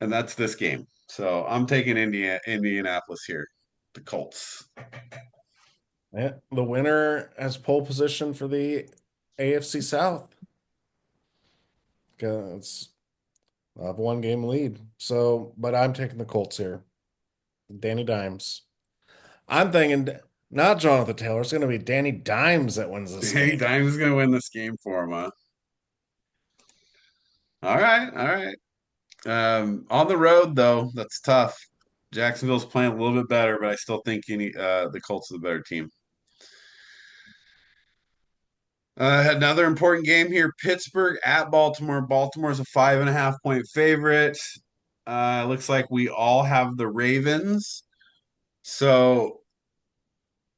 And that's this game. So I'm taking Indianapolis here, the Colts. Yeah, the winner has pole position for the AFC South. It's I have one game lead. So, but I'm taking the Colts here. Danny Dimes. I'm thinking not Jonathan Taylor. It's going to be Danny Dimes that wins this Danny game. Dimes is going to win this game for him, huh? All right, all right. On the road though, that's tough. Jacksonville's playing a little bit better, but I still think the Colts are the better team. Another important game here: Pittsburgh at Baltimore. Baltimore's a 5.5 point favorite. Looks like we all have the Ravens. So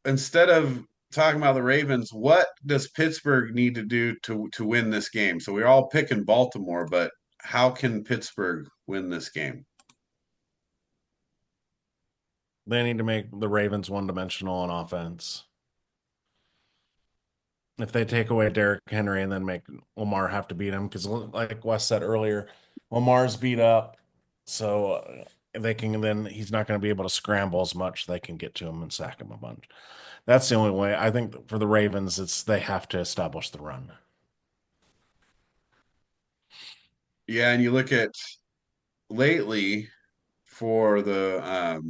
instead of talking about the Ravens, what does Pittsburgh need to do to win this game? So we're all picking Baltimore, but how can Pittsburgh win this game? They need to make the Ravens one-dimensional on offense. If they take away Derrick Henry and then make Lamar have to beat him, because like Wes said earlier, Lamar's beat up. So they can then he's not going to be able to scramble as much. They can get to him and sack him a bunch. That's the only way. I think for the Ravens, it's they have to establish the run. Yeah, and you look at lately for the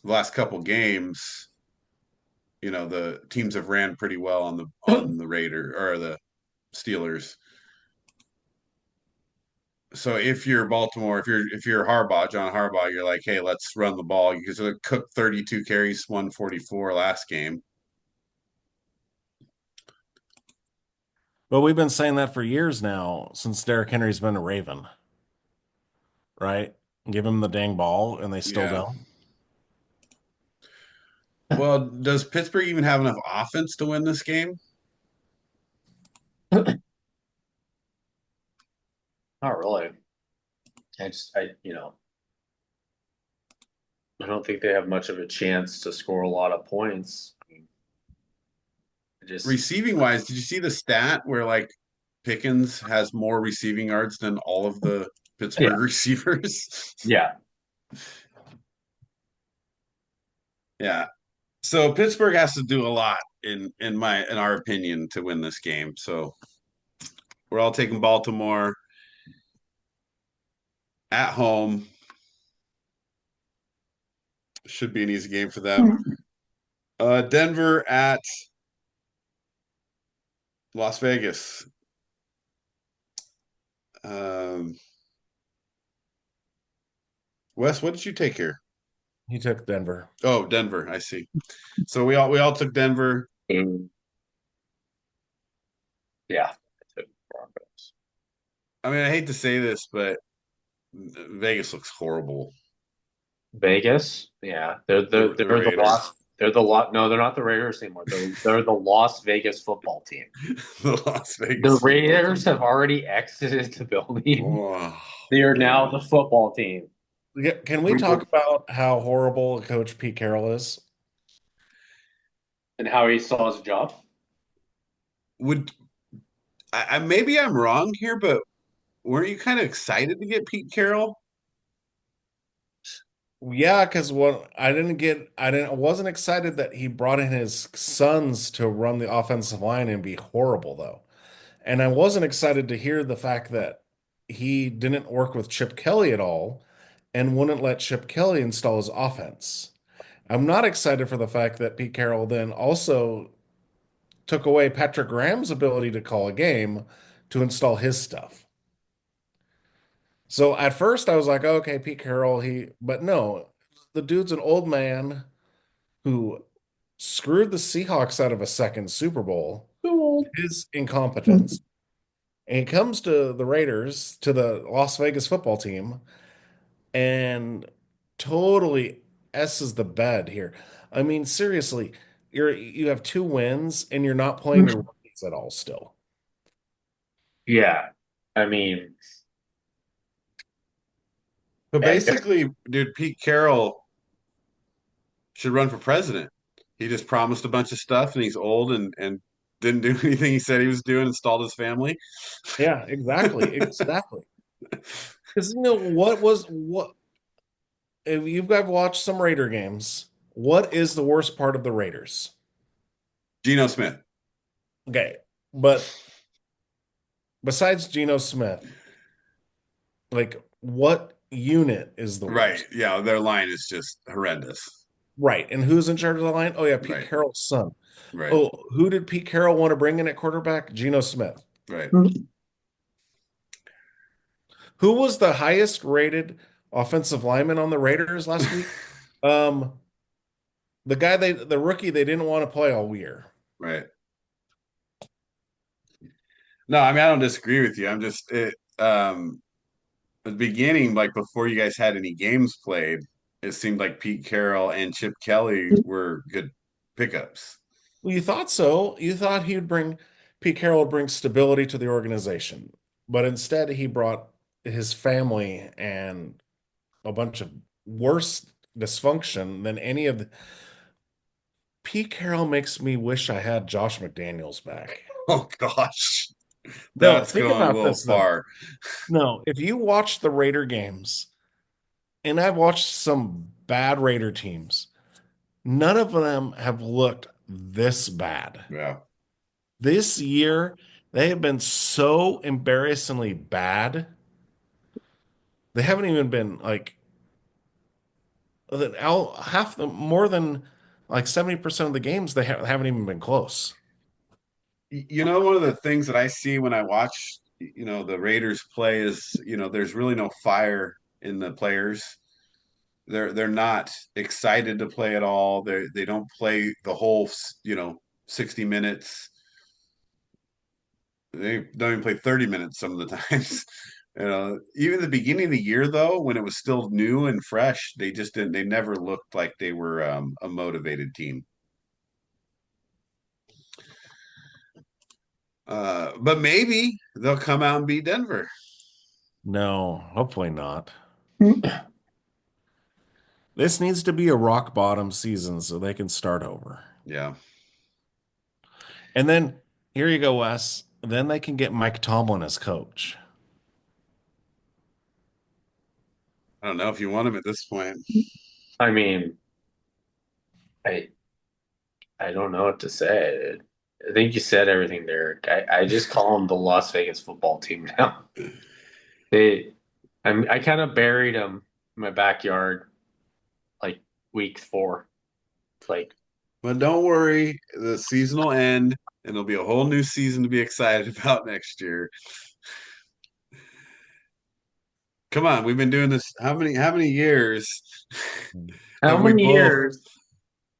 last couple games, the teams have ran pretty well on the Raider or the Steelers. So if you're Baltimore, if you're Harbaugh, John Harbaugh, you're like, hey, let's run the ball because they cooked 32 carries, 144 last game. But we've been saying that for years now, since Derrick Henry's been a Raven, right? Give him the dang ball, and they still Yeah. don't. Well, does Pittsburgh even have enough offense to win this game? Not really. I don't think they have much of a chance to score a lot of points. I just, Receiving wise, did you see the stat where like Pickens has more receiving yards than all of the yeah, Pittsburgh receivers? yeah. Yeah. So Pittsburgh has to do a lot in our opinion to win this game. So we're all taking Baltimore at home. Should be an easy game for them. Denver at Las Vegas. Um, Wes, what did you take here? He took Denver. Oh, Denver. I see. So we all took Denver. Mm. Yeah. I took Broncos. I mean, I hate to say this, but Vegas looks horrible. Vegas, yeah, The they're the Raiders. Las they're the lot. No, they're not the Raiders anymore. They're the Las Vegas football team. The Las The Vegas football Raiders team. have already exited the building. Oh, They are now man. the football team. Yeah, can we talk about how horrible Coach Pete Carroll is? And how he saw his job. Would maybe I'm wrong here, but weren't you kind of excited to get Pete Carroll? Yeah, because I wasn't excited that he brought in his sons to run the offensive line and be horrible though. And I wasn't excited to hear the fact that he didn't work with Chip Kelly at all and wouldn't let Chip Kelly install his offense. I'm not excited for the fact that Pete Carroll then also took away Patrick Graham's ability to call a game to install his stuff. So at first I was like, okay, Pete Carroll, but no, the dude's an old man who screwed the Seahawks out of a second Super Bowl, Cool. his incompetence. And he comes to the Raiders, to the Las Vegas football team, and totally S's the bed here. I mean, seriously, you have two wins and you're not playing your rookies at all still. Yeah, I mean, But yeah, basically, dude, Pete Carroll should run for president. He just promised a bunch of stuff, and he's old and didn't do anything he said he was doing. Installed his family. Yeah, exactly. Exactly. Because what if you've got to watch some Raider games, what is the worst part of the Raiders? Geno Smith. Okay, but besides Geno Smith, like what unit is the Right. worst? Yeah, their line is just horrendous. Right. And who's in charge of the line? Oh yeah, Pete Right. Carroll's son. Right. Oh, who did Pete Carroll want to bring in at quarterback? Geno Smith. Right. Who was the highest rated offensive lineman on the Raiders last week? Um, the rookie they didn't want to play all year. Right. No, I mean I don't disagree with you. I'm just at the beginning, like before you guys had any games played, it seemed like Pete Carroll and Chip Kelly were good pickups. Well, you thought so. You thought Pete Carroll would bring stability to the organization, but instead he brought his family and a bunch of worse dysfunction than any of the. Pete Carroll makes me wish I had Josh McDaniels back. Oh gosh. No, That's think going a about little this though. far. No, if you watch the Raider games, and I've watched some bad Raider teams. None of them have looked this bad. Yeah. This year, they have been so embarrassingly bad. They haven't even been like half the more than like 70% of the games they haven't even been close. One of the things that I see when I watch, the Raiders play is, there's really no fire in the players. They're not excited to play at all. They don't play the whole, 60 minutes. They don't even play 30 minutes some of the times. Even the beginning of the year though, when it was still new and fresh, they just didn't. They never looked like they were a motivated team. But maybe they'll come out and beat Denver. No, hopefully not. This needs to be a rock bottom season so they can start over. Yeah. And then here you go, Wes. Then they can get Mike Tomlin as coach. I don't know if you want him at this point. I mean, I I don't know what to say. I think you said everything there. I just call them the Las Vegas football team now. They, I kind of buried them in my backyard like week 4. Like, But don't worry, the season will end and there'll be a whole new season to be excited about next year. Come on, we've been doing this how many years how have we many both years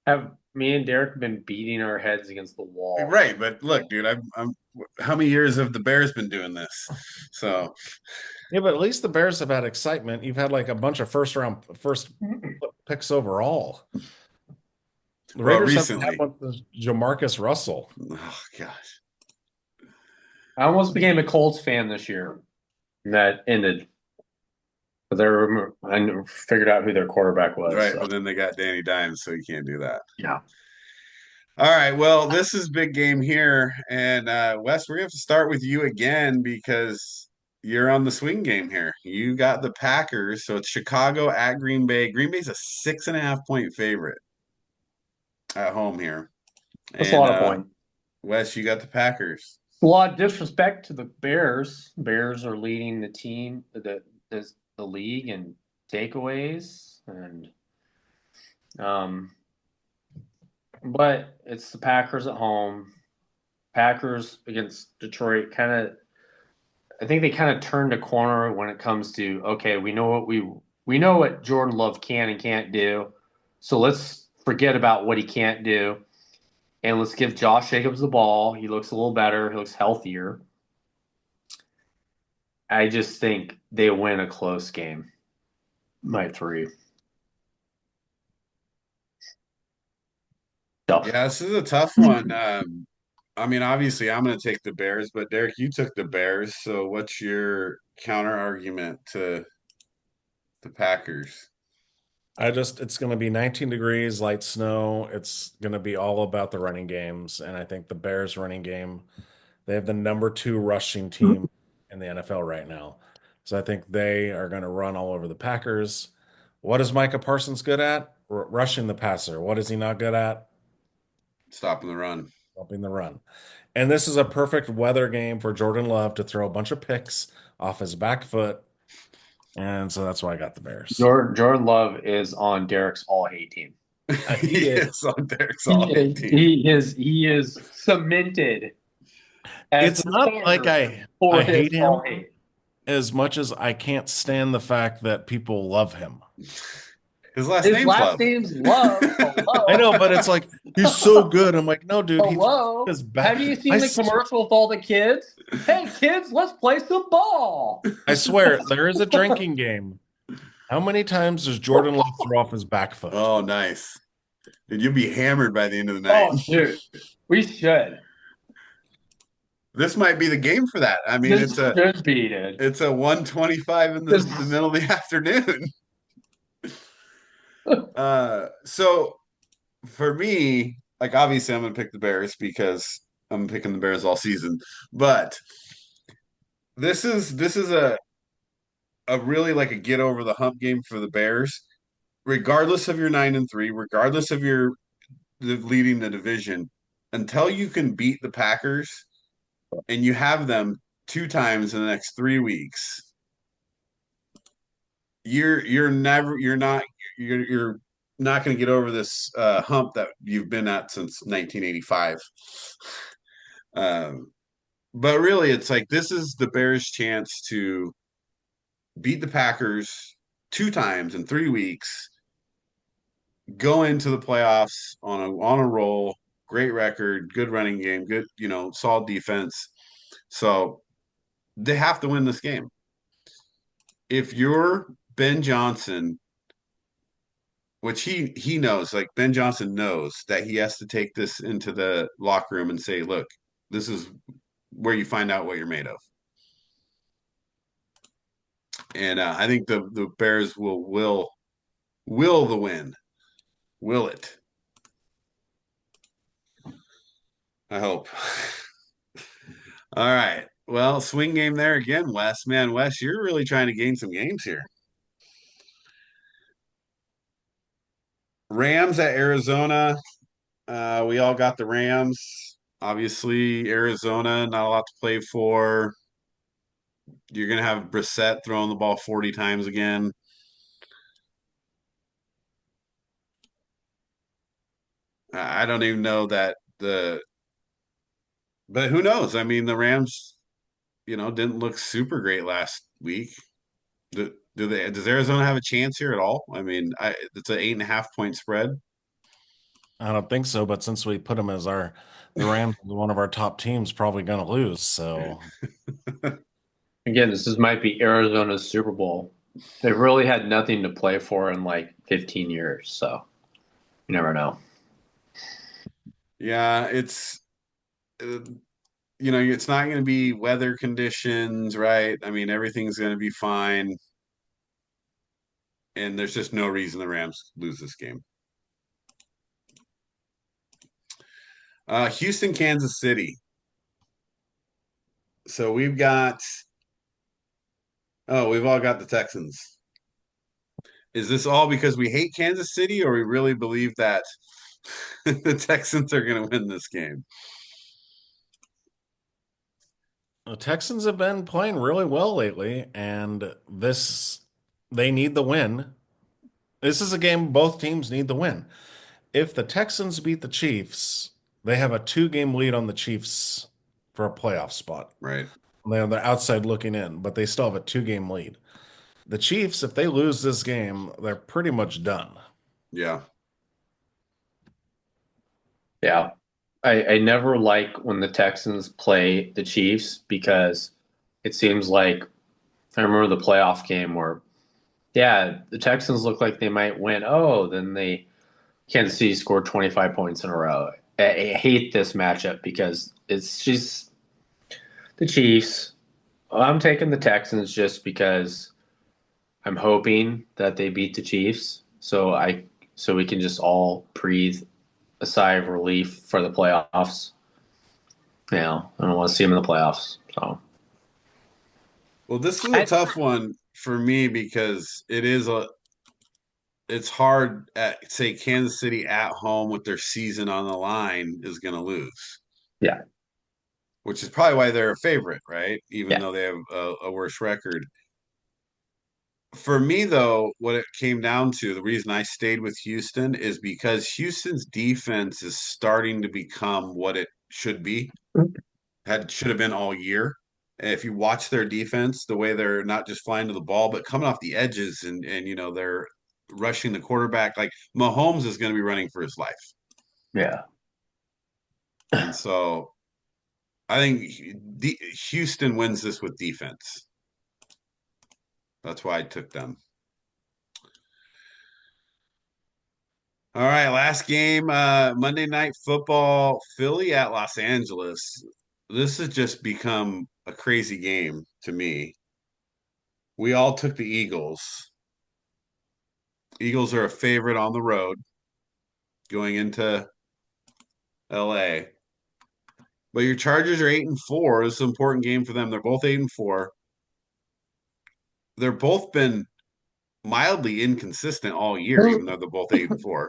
have me and Derek been beating our heads against the wall? right, but look, dude, I'm how many years have the Bears been doing this? So Yeah, but at least the Bears have had excitement. You've had like a bunch of first picks overall. The well Raiders haven't had recently. one since Jamarcus Russell. Oh gosh. I almost became a Colts fan this year. And that ended. But I figured out who their quarterback was. Right, So. but then they got Danny Dimes, so you can't do that. Yeah. All right, well, this is big game here. And Wes, we're gonna have to start with you again because you're on the swing game here. You got the Packers, so it's Chicago at Green Bay. Green Bay's a 6.5 point favorite at home here. That's a And lot of points. Wes, you got the Packers. A lot of disrespect to the Bears. Bears are leading the team, the league in takeaways, and but it's the Packers at home. Packers against Detroit kind of. I think they kind of turned a corner when it comes to okay, we know what Jordan Love can and can't do, so let's forget about what he can't do. And let's give Josh Jacobs the ball. He looks a little better. He looks healthier. I just think they win a close game. My 3. Tough. Yeah, this is a tough one. I mean, obviously, I'm going to take the Bears, but Derek, you took the Bears. So, what's your counter argument to the Packers? It's going to be 19 degrees, light snow. It's going to be all about the running games. And I think the Bears running game, they have the number 2 rushing team in the NFL right now. So I think they are going to run all over the Packers. What is Micah Parsons good at? Rushing the passer. What is he not good at? Stopping the run. Stopping the run. And this is a perfect weather game for Jordan Love to throw a bunch of picks off his back foot. And so that's why I got the Bears. Jordan Love is on Derek's all-hate team. He is on Derek's all-hate team. He is cemented. It's not like I hate him as much as I can't stand the fact that people love him. His last name's Love. Hello. I know, but it's like he's so good. I'm like, no, dude. Hello. He's bad. Have you seen the commercial with all the kids? Hey, kids, let's play some ball. I swear, there is a drinking game. How many times does Jordan Love throw off his back foot? Oh, nice. Dude, you'll be hammered by the end of the night. Oh, dude. We should. This might be the game for that. I mean, it's a 1:25 in the middle of the afternoon. So for me, like obviously I'm gonna pick the Bears because I'm picking the Bears all season. But this is a really like a get over the hump game for the Bears, regardless of your 9-3, regardless of your leading the division, until you can beat the Packers and you have them two times in the next 3 weeks. You're not going to get over this hump that you've been at since 1985. Um, but really, it's like this is the Bears' chance to beat the Packers two times in 3 weeks, go into the playoffs on a roll, great record, good running game, good, solid defense. So they have to win this game. If you're Ben Johnson, which he knows, like Ben Johnson knows that he has to take this into the locker room and say, look, this is where you find out what you're made of. And I think the Bears will the win. Will it? I hope. All right. Well, swing game there again, Wes. Man, Wes, you're really trying to gain some games here. Rams at Arizona. We all got the Rams. Obviously, Arizona, not a lot to play for. You're going to have Brissett throwing the ball 40 times again. I don't even know but who knows? I mean, the Rams, didn't look super great last week. Does Arizona have a chance here at all? I mean, it's an 8.5 point spread. I don't think so, but since we put them as the Rams, one of our top teams, probably going to lose. So Again, might be Arizona's Super Bowl. They've really had nothing to play for in like 15 years, so you never know. Yeah, it's not going to be weather conditions, right? I mean, everything's going to be fine, and there's just no reason the Rams lose this game. Houston, Kansas City. So we've all got the Texans. Is this all because we hate Kansas City, or we really believe that the Texans are going to win this game? the Texans have been playing really well lately, and they need the win. This is a game both teams need the win. If the Texans beat the Chiefs, they have a 2-game lead on the Chiefs for a playoff spot. Right. They're outside looking in, but they still have a 2-game lead. The Chiefs, if they lose this game, they're pretty much done. Yeah. Yeah. I never like when the Texans play the Chiefs because it seems like I remember the playoff game where, yeah, the Texans look like they might win. Oh, then Kansas City scored 25 points in a row. I hate this matchup because it's just the Chiefs. I'm taking the Texans just because I'm hoping that they beat the Chiefs, so we can just all breathe a sigh of relief for the playoffs. I don't want to see them in the playoffs. So, Well, this is a tough one for me because it's hard at, say, Kansas City at home with their season on the line is going to lose. Yeah. Which is probably why they're a favorite, right? Even Yeah. though they have a worse record. For me, though, what it came down to, the reason I stayed with Houston is because Houston's defense is starting to become what it should be, should have been all year. And if you watch their defense, the way they're not just flying to the ball, but coming off the edges and they're rushing the quarterback, like Mahomes is going to be running for his life. Yeah. And so I think Houston wins this with defense. That's why I took them. All right, last game, Monday Night Football, Philly at Los Angeles. This has just become a crazy game to me. We all took the Eagles. Eagles are a favorite on the road going into LA. But your Chargers are 8-4. This is an important game for them. They're both 8-4. they're both been mildly inconsistent all year, even though they're both 8-4.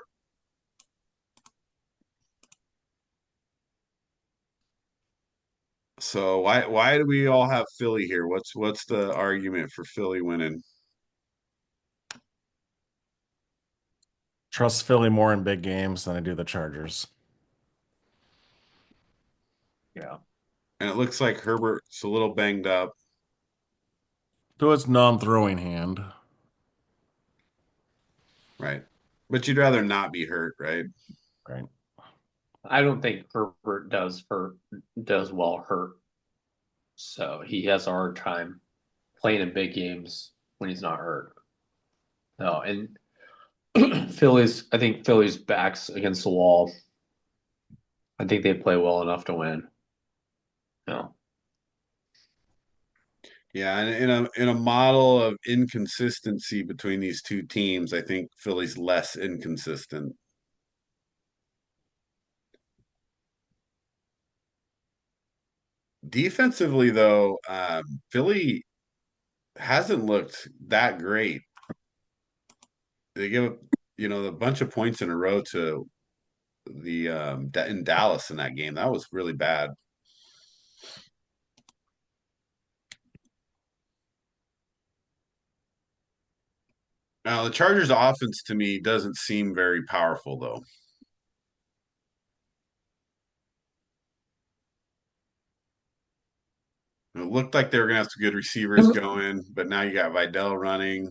So why do we all have Philly here? What's the argument for Philly winning? Trust Philly more in big games than I do the Chargers. Yeah. And it looks like Herbert's a little banged up, To its non-throwing hand. right? But you'd rather not be hurt, right? Right. I don't think Herbert does well hurt. So he has a hard time playing in big games when he's not hurt. No, and I think Philly's backs against the wall. I think they play well enough to win. No. Yeah, and in a model of inconsistency between these two teams, I think Philly's less inconsistent. Defensively, though, Philly hasn't looked that great. They give a bunch of points in a row to the in Dallas in that game. That was really bad. Now, the Chargers' offense to me doesn't seem very powerful, though. It looked like they were going to have some good receivers going, but now you got Vidal running.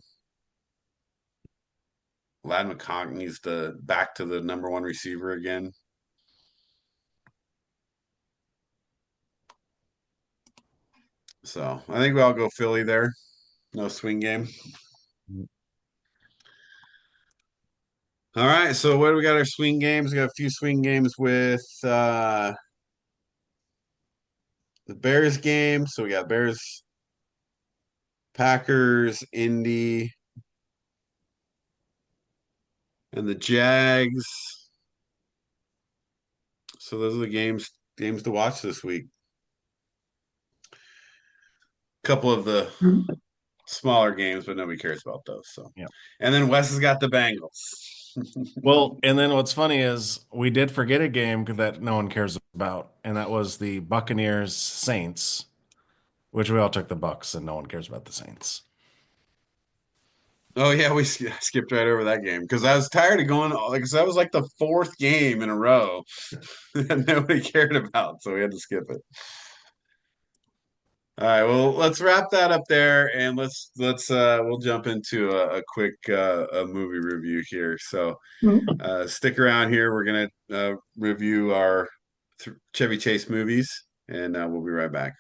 Lad McConkey's back to the number one receiver again. So I think we all go Philly there. No swing game. All right. So what do we got our swing games? We got a few swing games with the Bears game. So we got Bears, Packers, Indy, and the Jags. So those are the games to watch this week. A couple of the smaller games, but nobody cares about those. So Yeah. And then Wes has got the Bengals. Well, and then what's funny is we did forget a game that no one cares about, and that was the Buccaneers Saints, which we all took the Bucks, and no one cares about the Saints. Oh yeah, we skipped right over that game because I was tired of going. Like, that was like the fourth game in a row that nobody cared about, so we had to skip it. All right, well, let's wrap that up there, and let's we'll jump into a quick a movie review here. So stick around here. We're gonna review our Chevy Chase movies, and we'll be right back.